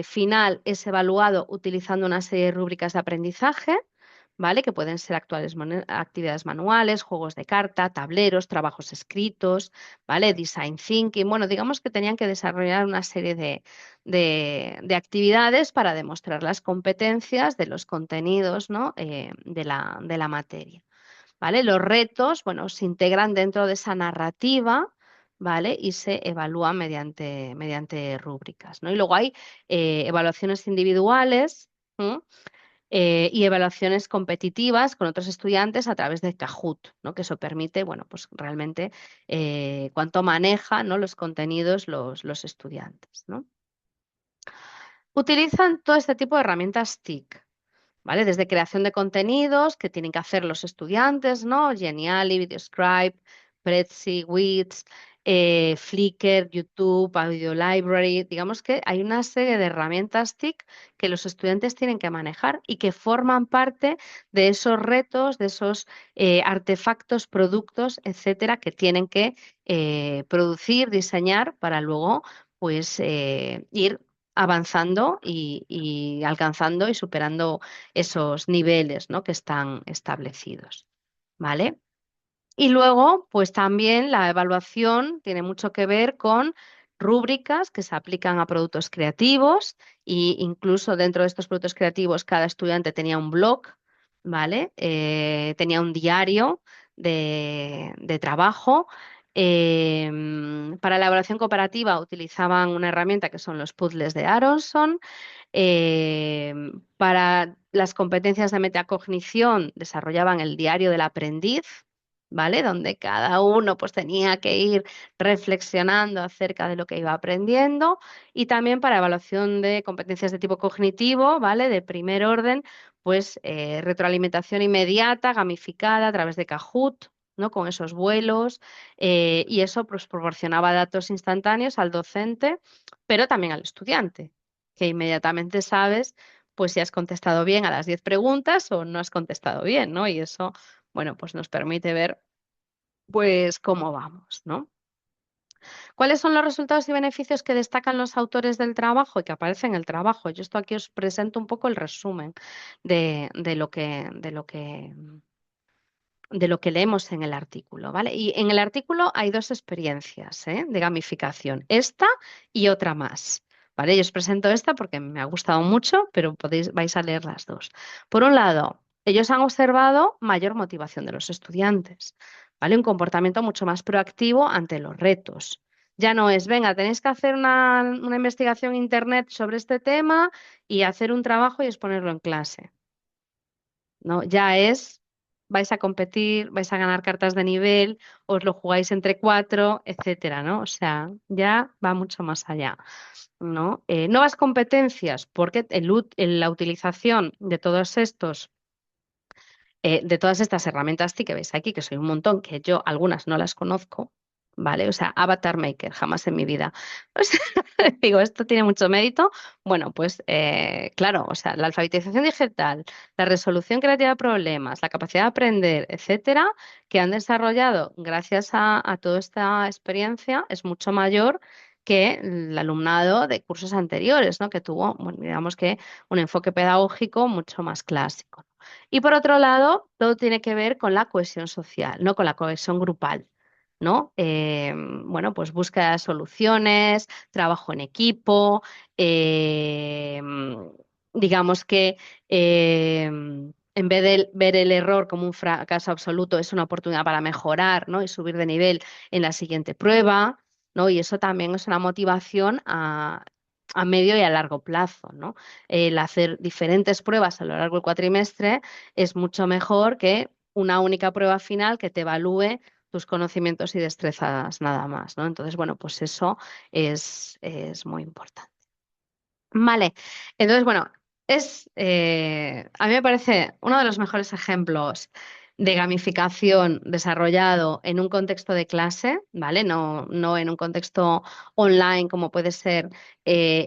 final es evaluado utilizando una serie de rúbricas de aprendizaje, ¿vale? Que pueden ser actividades manuales, juegos de carta, tableros, trabajos escritos, ¿vale? Design thinking. Bueno, digamos que tenían que desarrollar una serie de actividades para demostrar las competencias de los contenidos, ¿no? De la materia, ¿vale? Los retos, bueno, se integran dentro de esa narrativa, ¿vale? Y se evalúan mediante rúbricas, ¿no? Y luego hay evaluaciones individuales. ¿M? Y evaluaciones competitivas con otros estudiantes a través de Kahoot, ¿no? Que eso permite, bueno, pues realmente cuánto manejan, ¿no?, los contenidos los estudiantes, ¿no? Utilizan todo este tipo de herramientas TIC, ¿vale? Desde creación de contenidos que tienen que hacer los estudiantes, ¿no? Geniali, VideoScribe, Prezi, Wits, Flickr, YouTube, Audio Library. Digamos que hay una serie de herramientas TIC que los estudiantes tienen que manejar y que forman parte de esos retos, de esos artefactos, productos, etcétera, que tienen que producir, diseñar para luego pues ir avanzando y alcanzando y superando esos niveles, ¿no?, que están establecidos. ¿Vale? Y luego, pues también la evaluación tiene mucho que ver con rúbricas que se aplican a productos creativos e incluso dentro de estos productos creativos cada estudiante tenía un blog, ¿vale? Tenía un diario de trabajo. Para la evaluación cooperativa utilizaban una herramienta que son los puzzles de Aronson. Eh, para las competencias de metacognición desarrollaban el diario del aprendiz, ¿vale? Donde cada uno pues tenía que ir reflexionando acerca de lo que iba aprendiendo. Y también para evaluación de competencias de tipo cognitivo, ¿vale? De primer orden, pues retroalimentación inmediata, gamificada a través de Kahoot, ¿no? Con esos vuelos, y eso pues proporcionaba datos instantáneos al docente, pero también al estudiante, que inmediatamente sabes pues si has contestado bien a las 10 preguntas o no has contestado bien, ¿no? Y eso, bueno, pues nos permite ver pues cómo vamos, ¿no? ¿Cuáles son los resultados y beneficios que destacan los autores del trabajo y que aparecen en el trabajo? Yo esto aquí os presento un poco el resumen de lo que leemos en el artículo, ¿vale? Y en el artículo hay dos experiencias, de gamificación, esta y otra más, ¿vale? Yo os presento esta porque me ha gustado mucho, pero vais a leer las dos. Por un lado, ellos han observado mayor motivación de los estudiantes, ¿vale? Un comportamiento mucho más proactivo ante los retos. Ya no es, venga, tenéis que hacer una investigación en internet sobre este tema y hacer un trabajo y exponerlo en clase. ¿No? Ya es, vais a competir, vais a ganar cartas de nivel, os lo jugáis entre cuatro, etcétera, ¿no? O sea, ya va mucho más allá, ¿no? Nuevas competencias, porque la utilización de todos estos de todas estas herramientas que veis aquí, que soy un montón, que yo algunas no las conozco, ¿vale? O sea, Avatar Maker, jamás en mi vida. O sea, digo, esto tiene mucho mérito. Bueno, pues claro, o sea, la alfabetización digital, la resolución creativa de problemas, la capacidad de aprender, etcétera, que han desarrollado gracias a toda esta experiencia es mucho mayor que el alumnado de cursos anteriores, ¿no? Que tuvo, bueno, digamos que un enfoque pedagógico mucho más clásico. Y por otro lado, todo tiene que ver con la cohesión social, ¿no? Con la cohesión grupal, ¿no? Bueno, pues búsqueda de soluciones, trabajo en equipo, digamos que en vez de ver el error como un fracaso absoluto, es una oportunidad para mejorar, ¿no? Y subir de nivel en la siguiente prueba, ¿no? Y eso también es una motivación a medio y a largo plazo, ¿no? El hacer diferentes pruebas a lo largo del cuatrimestre es mucho mejor que una única prueba final que te evalúe tus conocimientos y destrezas nada más, ¿no? Entonces, bueno, pues eso es muy importante. Vale, entonces, bueno, a mí me parece uno de los mejores ejemplos de gamificación desarrollado en un contexto de clase, ¿vale? No en un contexto online como puede ser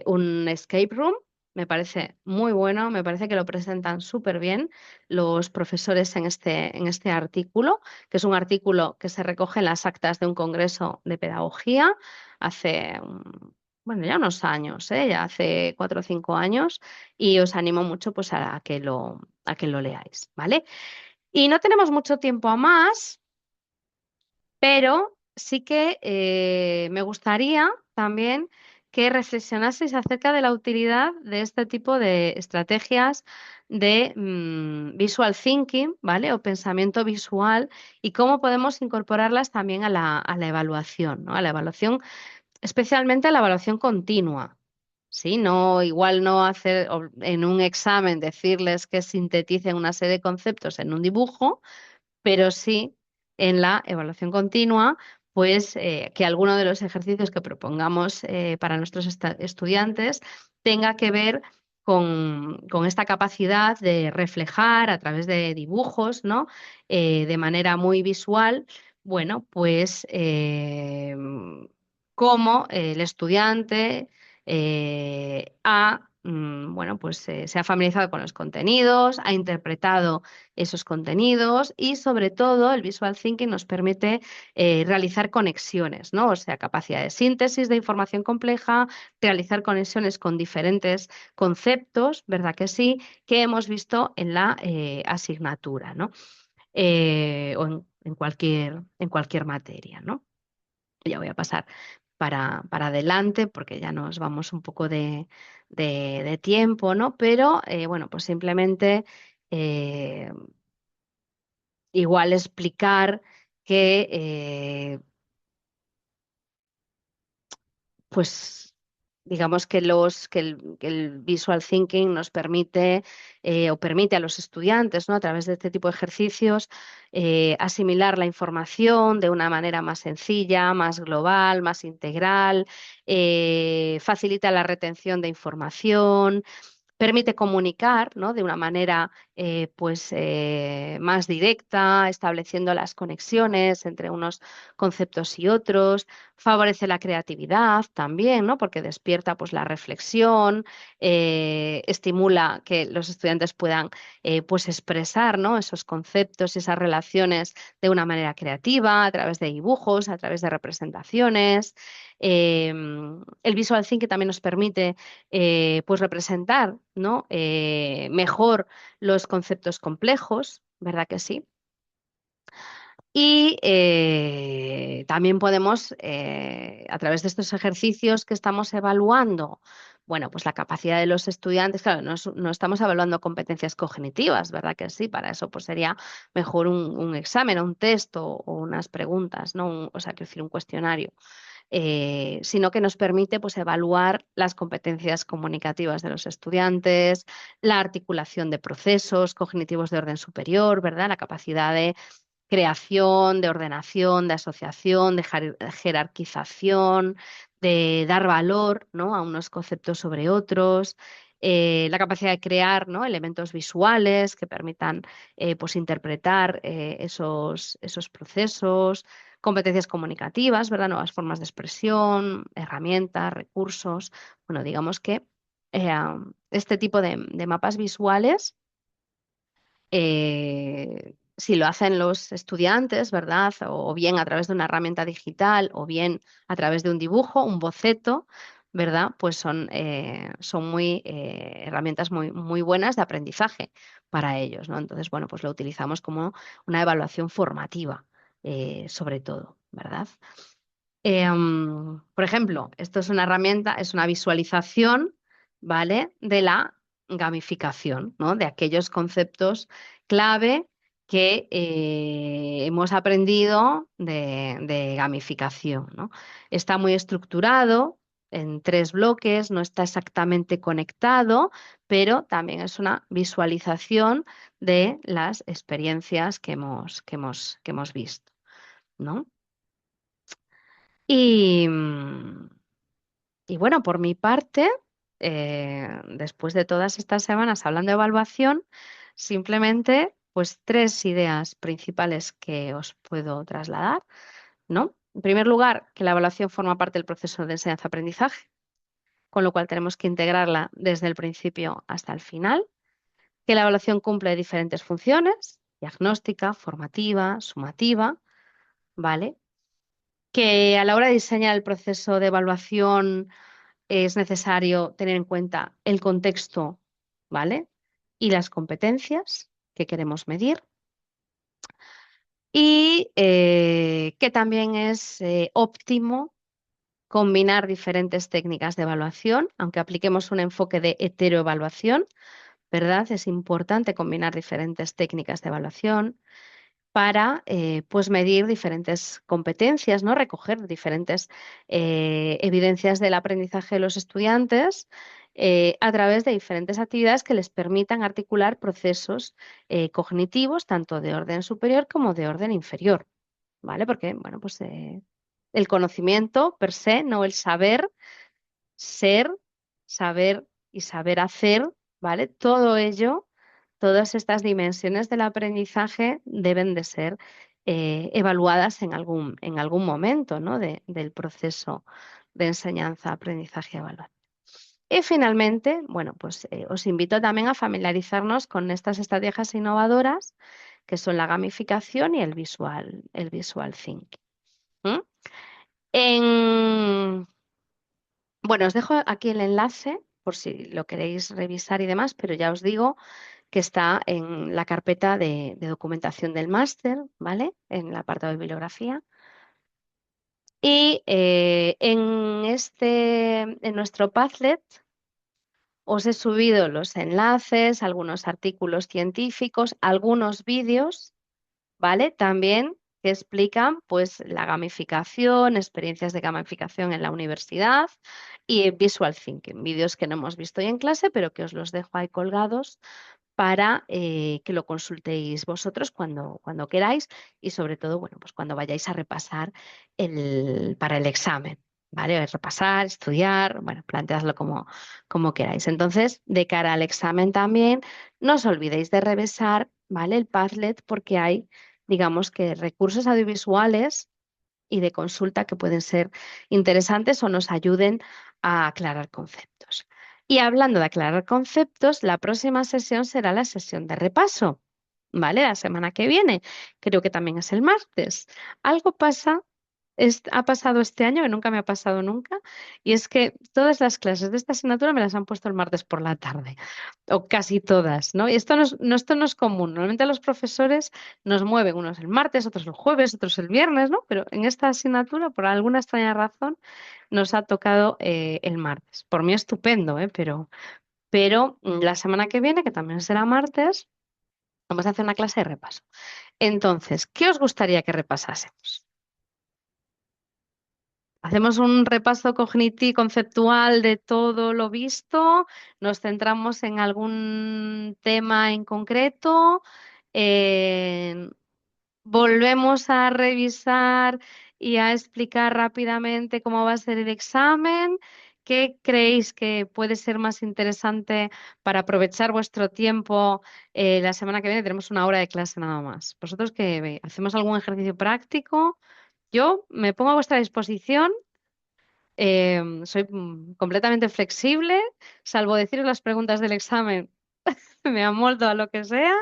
un escape room. Me parece muy bueno, me parece que lo presentan súper bien los profesores en este artículo, que es un artículo que se recoge en las actas de un congreso de pedagogía hace bueno, ya unos años, ya hace 4 o 5 años, y os animo mucho pues a que lo leáis, ¿vale? Y no tenemos mucho tiempo a más, pero sí que me gustaría también que reflexionaseis acerca de la utilidad de este tipo de estrategias de visual thinking, ¿vale? O pensamiento visual y cómo podemos incorporarlas también a la evaluación, ¿no? A la evaluación, especialmente la evaluación continua. Sí, no, igual no hacer en un examen decirles que sinteticen una serie de conceptos en un dibujo, pero sí en la evaluación continua, pues que alguno de los ejercicios que propongamos para nuestros estudiantes tenga que ver con esta capacidad de reflejar a través de dibujos, ¿no? De manera muy visual, bueno, pues cómo el estudiante bueno, pues se ha familiarizado con los contenidos, ha interpretado esos contenidos y sobre todo el visual thinking nos permite realizar conexiones, ¿no? O sea, capacidad de síntesis de información compleja, realizar conexiones con diferentes conceptos, ¿verdad que sí? Que hemos visto en la asignatura, ¿no? O en cualquier materia, ¿no? Ya voy a pasar para adelante porque ya nos vamos un poco de tiempo, ¿no? Pero bueno, pues simplemente eh, igual explicar que pues digamos que el visual thinking nos permite o permite a los estudiantes, ¿no? A través de este tipo de ejercicios, asimilar la información de una manera más sencilla, más global, más integral, facilita la retención de información. Permite comunicar, ¿no? De una manera más directa, estableciendo las conexiones entre unos conceptos y otros. Favorece la creatividad también, ¿no? Porque despierta pues, la reflexión, estimula que los estudiantes puedan pues expresar, ¿no? Esos conceptos y esas relaciones de una manera creativa, a través de dibujos, a través de representaciones. El visual thinking también nos permite pues representar, ¿no? Mejor los conceptos complejos, ¿verdad que sí? Y también podemos, a través de estos ejercicios que estamos evaluando, bueno, pues la capacidad de los estudiantes, claro, no estamos evaluando competencias cognitivas, ¿verdad que sí? Para eso pues sería mejor un examen, un test o unas preguntas, ¿no? O sea, quiero decir, un cuestionario, sino que nos permite pues, evaluar las competencias comunicativas de los estudiantes, la articulación de procesos cognitivos de orden superior, ¿verdad? La capacidad de creación, de ordenación, de asociación, de jerarquización, de dar valor, ¿no? A unos conceptos sobre otros. La capacidad de crear, ¿no? Elementos visuales que permitan pues interpretar esos procesos, competencias comunicativas, ¿verdad? Nuevas formas de expresión, herramientas, recursos. Bueno, digamos que eh, este tipo de mapas visuales si lo hacen los estudiantes, ¿verdad? O bien a través de una herramienta digital o bien a través de un dibujo, un boceto, ¿verdad? Pues son muy herramientas muy buenas de aprendizaje para ellos, ¿no? Entonces, bueno, pues lo utilizamos como una evaluación formativa, sobre todo, ¿verdad? Por ejemplo, esto es una herramienta, es una visualización, ¿vale? De la gamificación, ¿no? De aquellos conceptos clave que hemos aprendido de gamificación, ¿no? Está muy estructurado en 3 bloques, no está exactamente conectado, pero también es una visualización de las experiencias que hemos visto, ¿no? Y, y bueno, por mi parte, después de todas estas semanas hablando de evaluación, simplemente pues 3 ideas principales que os puedo trasladar, ¿no? En primer lugar, que la evaluación forma parte del proceso de enseñanza-aprendizaje, con lo cual tenemos que integrarla desde el principio hasta el final, que la evaluación cumple diferentes funciones, diagnóstica, formativa, sumativa, ¿vale? Que a la hora de diseñar el proceso de evaluación es necesario tener en cuenta el contexto, ¿vale? Y las competencias que queremos medir. Y que también es óptimo combinar diferentes técnicas de evaluación, aunque apliquemos un enfoque de heteroevaluación, ¿verdad? Es importante combinar diferentes técnicas de evaluación para pues medir diferentes competencias, ¿no? Recoger diferentes evidencias del aprendizaje de los estudiantes a través de diferentes actividades que les permitan articular procesos cognitivos, tanto de orden superior como de orden inferior, ¿vale? Porque, bueno, pues el conocimiento per se, no el saber, ser, saber y saber hacer, ¿vale? Todo ello, todas estas dimensiones del aprendizaje deben de ser evaluadas en algún momento, ¿no? del proceso de enseñanza, aprendizaje y evaluación. Y finalmente, bueno, pues os invito también a familiarizarnos con estas estrategias innovadoras que son la gamificación y el visual thinking. ¿Mm? En- Bueno, os dejo aquí el enlace por si lo queréis revisar y demás, pero ya os digo que está en la carpeta de documentación del máster, ¿vale? En el apartado de bibliografía. Y en nuestro Padlet os he subido los enlaces, algunos artículos científicos, algunos vídeos, ¿vale? También que explican pues la gamificación, experiencias de gamificación en la universidad y visual thinking, vídeos que no hemos visto hoy en clase, pero que os los dejo ahí colgados para que lo consultéis vosotros cuando queráis y sobre todo, bueno, pues cuando vayáis a repasar para el examen, ¿vale? Repasar, estudiar, bueno, planteadlo como queráis. Entonces, de cara al examen también, no os olvidéis de revisar, ¿vale? El Padlet porque hay, digamos que recursos audiovisuales y de consulta que pueden ser interesantes o nos ayuden a aclarar conceptos. Y hablando de aclarar conceptos, la próxima sesión será la sesión de repaso, ¿vale? La semana que viene, creo que también es el martes. Algo pasa, ha pasado este año, que nunca me ha pasado nunca, y es que todas las clases de esta asignatura me las han puesto el martes por la tarde, o casi todas, ¿no? Y esto no es común. Normalmente los profesores nos mueven unos el martes, otros el jueves, otros el viernes, ¿no? Pero en esta asignatura, por alguna extraña razón, nos ha tocado el martes. Por mí estupendo, ¿eh? Pero la semana que viene, que también será martes, vamos a hacer una clase de repaso. Entonces, ¿qué os gustaría que repasásemos? Hacemos un repaso cognitivo conceptual de todo lo visto, nos centramos en algún tema en concreto, eh, volvemos a revisar y a explicar rápidamente cómo va a ser el examen. ¿Qué creéis que puede ser más interesante para aprovechar vuestro tiempo? La semana que viene tenemos una hora de clase nada más. ¿Vosotros qué veis? ¿Hacemos algún ejercicio práctico? Yo me pongo a vuestra disposición. Soy completamente flexible, salvo deciros las preguntas del examen, me amoldo a lo que sea.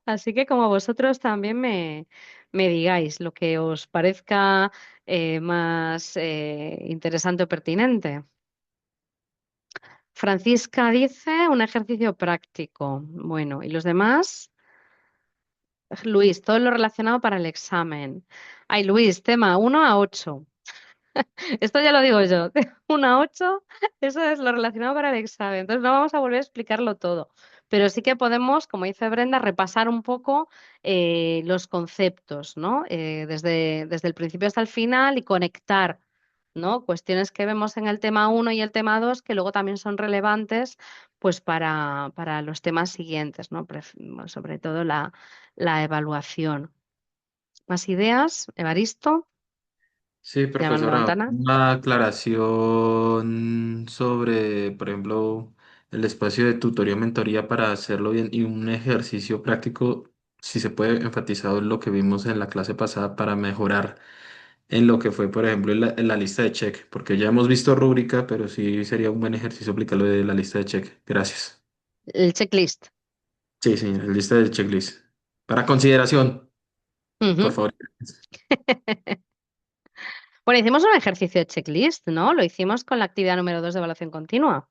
Así que como vosotros también me digáis lo que os parezca más interesante o pertinente. Francisca dice un ejercicio práctico. Bueno, ¿y los demás? Luis, todo lo relacionado para el examen. Ay, Luis, tema 1 a 8. Esto ya lo digo yo, de 1 a 8, eso es lo relacionado para el examen. Entonces no vamos a volver a explicarlo todo, pero sí que podemos, como dice Brenda, repasar un poco los conceptos, ¿no? Desde el principio hasta el final y conectar, ¿no? Cuestiones que vemos en el tema 1 y el tema 2 que luego también son relevantes pues para los temas siguientes, ¿no? Bueno, sobre todo la evaluación. ¿Más ideas, Evaristo? Sí, Llaman profesora, Montana. una aclaración sobre, por ejemplo, el espacio de tutoría mentoría para hacerlo bien y un ejercicio práctico, si se puede enfatizar en lo que vimos en la clase pasada para mejorar en lo que fue, por ejemplo, en la lista de check, porque ya hemos visto rúbrica, pero sí sería un buen ejercicio aplicarlo de la lista de check. Gracias. El checklist. Sí, sí, la lista de checklist. Para consideración, por Ujú. favor. Bueno, hicimos un ejercicio de checklist, ¿no? Lo hicimos con la actividad número 2 de evaluación continua.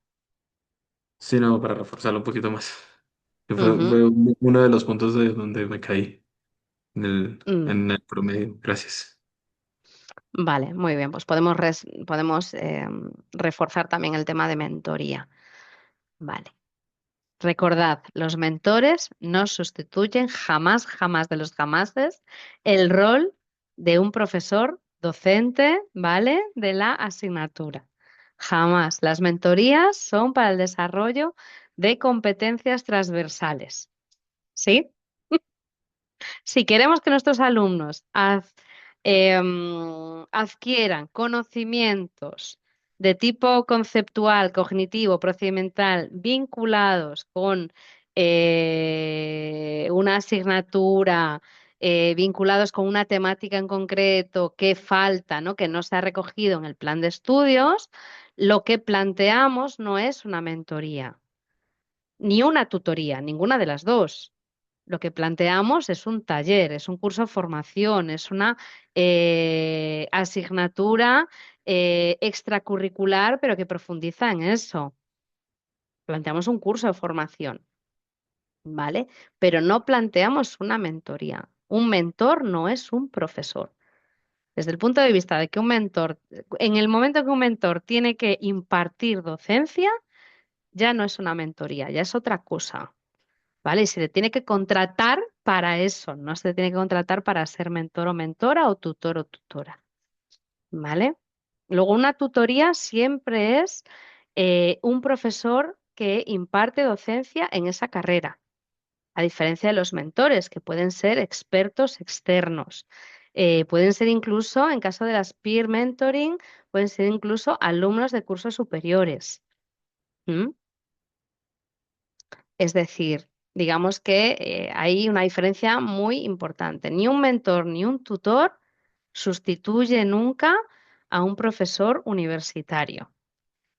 Sí, no, para reforzarlo un poquito más. Que Ujú. fue uno de los puntos de donde me caí en el, Mm, en el promedio. Gracias. Vale, muy bien. Pues podemos reforzar también el tema de mentoría. Vale. Recordad, los mentores no sustituyen jamás, jamás de los jamases el rol de un profesor docente, ¿vale? De la asignatura. Jamás. Las mentorías son para el desarrollo de competencias transversales. ¿Sí? Si queremos que nuestros alumnos adquieran conocimientos de tipo conceptual, cognitivo, procedimental, vinculados con una asignatura vinculados con una temática en concreto que falta, ¿no? Que no se ha recogido en el plan de estudios, lo que planteamos no es una mentoría ni una tutoría, ninguna de las dos. Lo que planteamos es un taller, es un curso de formación, es una asignatura extracurricular, pero que profundiza en eso. Planteamos un curso de formación, ¿vale? Pero no planteamos una mentoría. Un mentor no es un profesor. Desde el punto de vista de que un mentor, en el momento que un mentor tiene que impartir docencia, ya no es una mentoría, ya es otra cosa. ¿Vale? Y se le tiene que contratar para eso, no se le tiene que contratar para ser mentor o mentora o tutor o tutora, ¿vale? Luego, una tutoría siempre es un profesor que imparte docencia en esa carrera, a diferencia de los mentores, que pueden ser expertos externos. Pueden ser incluso, en caso de las peer mentoring, pueden ser incluso alumnos de cursos superiores. ¿Mm? Es decir, digamos que hay una diferencia muy importante. Ni un mentor ni un tutor sustituye nunca a un profesor universitario.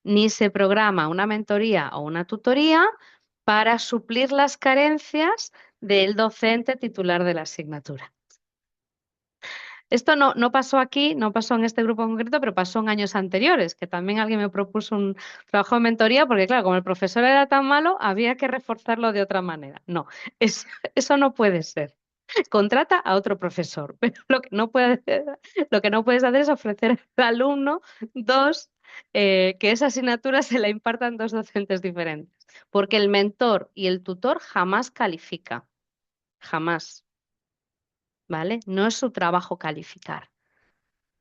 Ni se programa una mentoría o una tutoría para suplir las carencias del docente titular de la asignatura. Esto no pasó aquí, no pasó en este grupo en concreto, pero pasó en años anteriores, que también alguien me propuso un trabajo de mentoría, porque claro, como el profesor era tan malo, había que reforzarlo de otra manera. No, eso no puede ser. Contrata a otro profesor, pero lo que no puedes hacer es ofrecer al alumno que esa asignatura se la impartan dos docentes diferentes, porque el mentor y el tutor jamás califica, jamás, ¿vale? No es su trabajo calificar.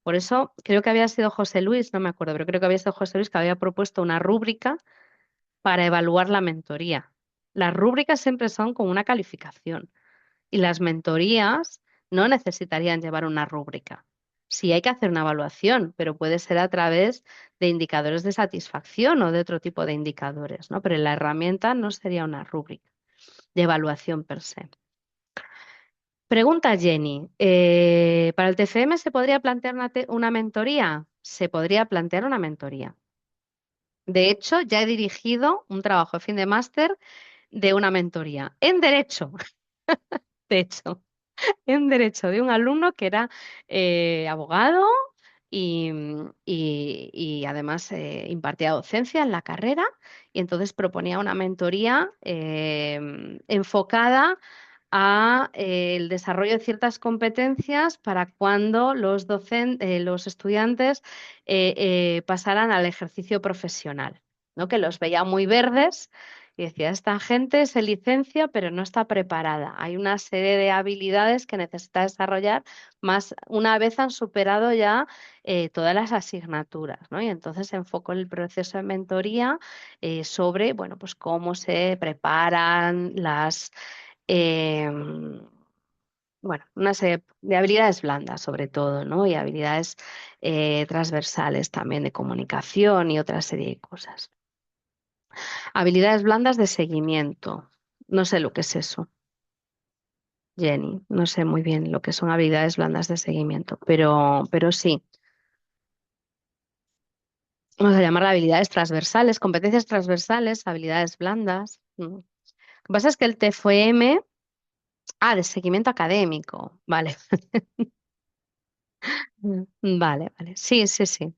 Por eso creo que había sido José Luis, no me acuerdo, pero creo que había sido José Luis que había propuesto una rúbrica para evaluar la mentoría. Las rúbricas siempre son con una calificación y las mentorías no necesitarían llevar una rúbrica. Sí hay que hacer una evaluación, pero puede ser a través de indicadores de satisfacción o de otro tipo de indicadores, ¿no? Pero la herramienta no sería una rúbrica de evaluación per se. Pregunta Jenny, ¿para el TFM se podría plantear una mentoría? Se podría plantear una mentoría. De hecho, ya he dirigido un trabajo de fin de máster de una mentoría en derecho, de hecho, en derecho de un alumno que era abogado y, y además impartía docencia en la carrera y entonces proponía una mentoría enfocada a el desarrollo de ciertas competencias para cuando los estudiantes pasaran al ejercicio profesional, ¿no? Que los veía muy verdes y decía, esta gente se licencia pero no está preparada. Hay una serie de habilidades que necesita desarrollar más una vez han superado ya todas las asignaturas, ¿no? Y entonces enfocó el proceso de mentoría sobre, bueno, pues cómo se preparan em, bueno, una serie de habilidades blandas sobre todo, ¿no? Y habilidades transversales también de comunicación y otra serie de cosas. Habilidades blandas de seguimiento. No sé lo que es eso, Jenny. No sé muy bien lo que son habilidades blandas de seguimiento, pero sí. Vamos a llamarla habilidades transversales, competencias transversales, habilidades blandas. Lo que pasa es que el TFM, de seguimiento académico, vale. Vale, vale. Sí, sí, sí.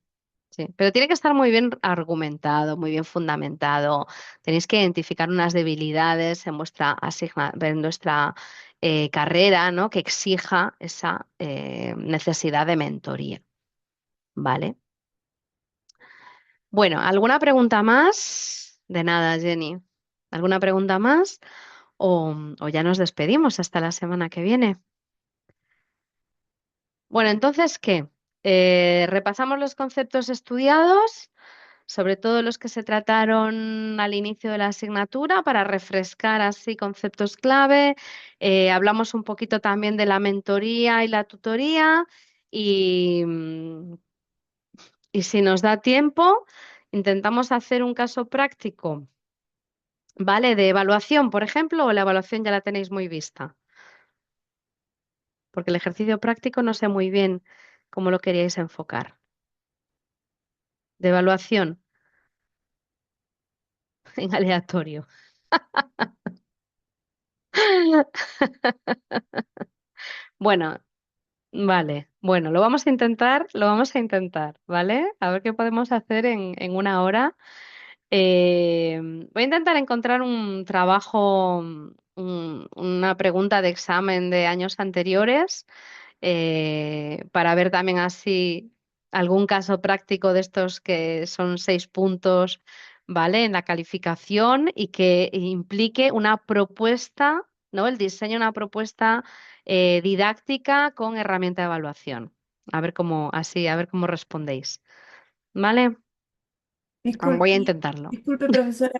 Sí, pero tiene que estar muy bien argumentado, muy bien fundamentado. Tenéis que identificar unas debilidades en vuestra carrera, ¿no? Que exija esa necesidad de mentoría. ¿Vale? Bueno, ¿alguna pregunta más? De nada, Jenny. ¿Alguna pregunta más? O ya nos despedimos hasta la semana que viene. Bueno, entonces, ¿qué? Repasamos los conceptos estudiados, sobre todo los que se trataron al inicio de la asignatura, para refrescar así conceptos clave. Hablamos un poquito también de la mentoría y la tutoría y, y si nos da tiempo, intentamos hacer un caso práctico ¿vale? De evaluación, por ejemplo, o la evaluación ya la tenéis muy vista. Porque el ejercicio práctico no sé muy bien cómo lo queríais enfocar. De evaluación en aleatorio. Bueno, vale. Bueno, lo vamos a intentar, ¿vale? A ver qué podemos hacer en una hora. Voy a intentar encontrar un trabajo, una pregunta de examen de años anteriores, para ver también así algún caso práctico de estos que son 6 puntos, ¿vale? En la calificación y que implique una propuesta, ¿no? El diseño de una propuesta didáctica con herramienta de evaluación. A ver cómo respondéis, ¿vale? Voy a intentarlo. Disculpe, profesora,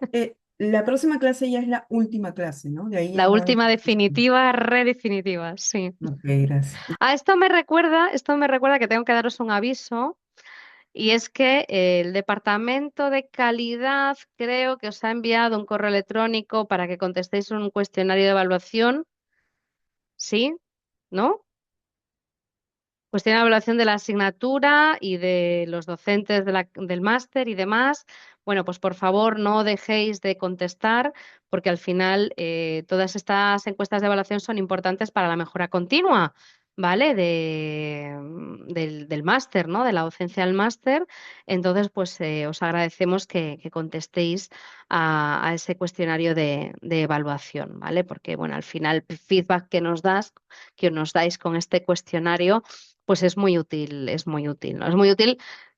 la próxima clase ya es la última clase, ¿no? De ahí ya La no hay... última definitiva, redefinitiva, sí. Ok, gracias. Esto me recuerda que tengo que daros un aviso, y es que el Departamento de Calidad creo que os ha enviado un correo electrónico para que contestéis un cuestionario de evaluación, ¿sí? ¿No? Cuestión de evaluación de la asignatura y de los docentes del máster y demás. Bueno, pues por favor no dejéis de contestar, porque al final todas estas encuestas de evaluación son importantes para la mejora continua, ¿vale? Del máster, ¿no? De la docencia del máster. Entonces, pues os agradecemos que contestéis a ese cuestionario de evaluación, ¿vale? Porque, bueno, al final el feedback que nos dais con este cuestionario pues es muy útil, es muy útil, ¿no? Es muy útil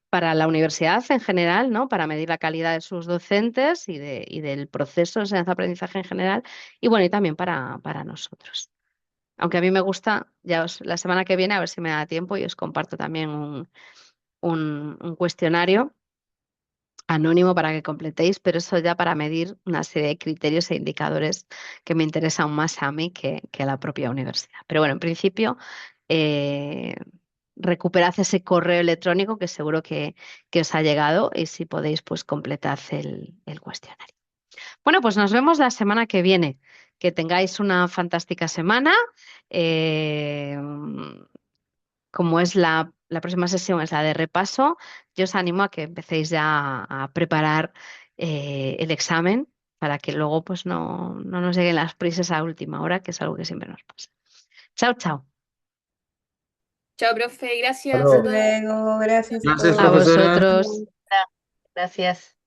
para la universidad en general, ¿no? Para medir la calidad de sus docentes y del proceso de enseñanza-aprendizaje en general, y bueno, y también para nosotros. Aunque a mí me gusta, la semana que viene, a ver si me da tiempo, y os comparto también un cuestionario anónimo para que completéis, pero eso ya para medir una serie de criterios e indicadores que me interesan más a mí que a la propia universidad. Pero bueno, en principio, eh, recuperad ese correo electrónico que seguro que os ha llegado, y si podéis, pues completad el cuestionario. Bueno, pues nos vemos la semana que viene. Que tengáis una fantástica semana. Eh, Como es la próxima sesión es la de repaso, yo os animo a que empecéis ya a preparar el examen, para que luego pues no nos lleguen las prisas a última hora, que es algo que siempre nos pasa. Chao, chao. Chao, profe, Hasta gracias a Hasta luego. todos. luego, gracias a Gracias, A todos. profesora. vosotros. Gracias.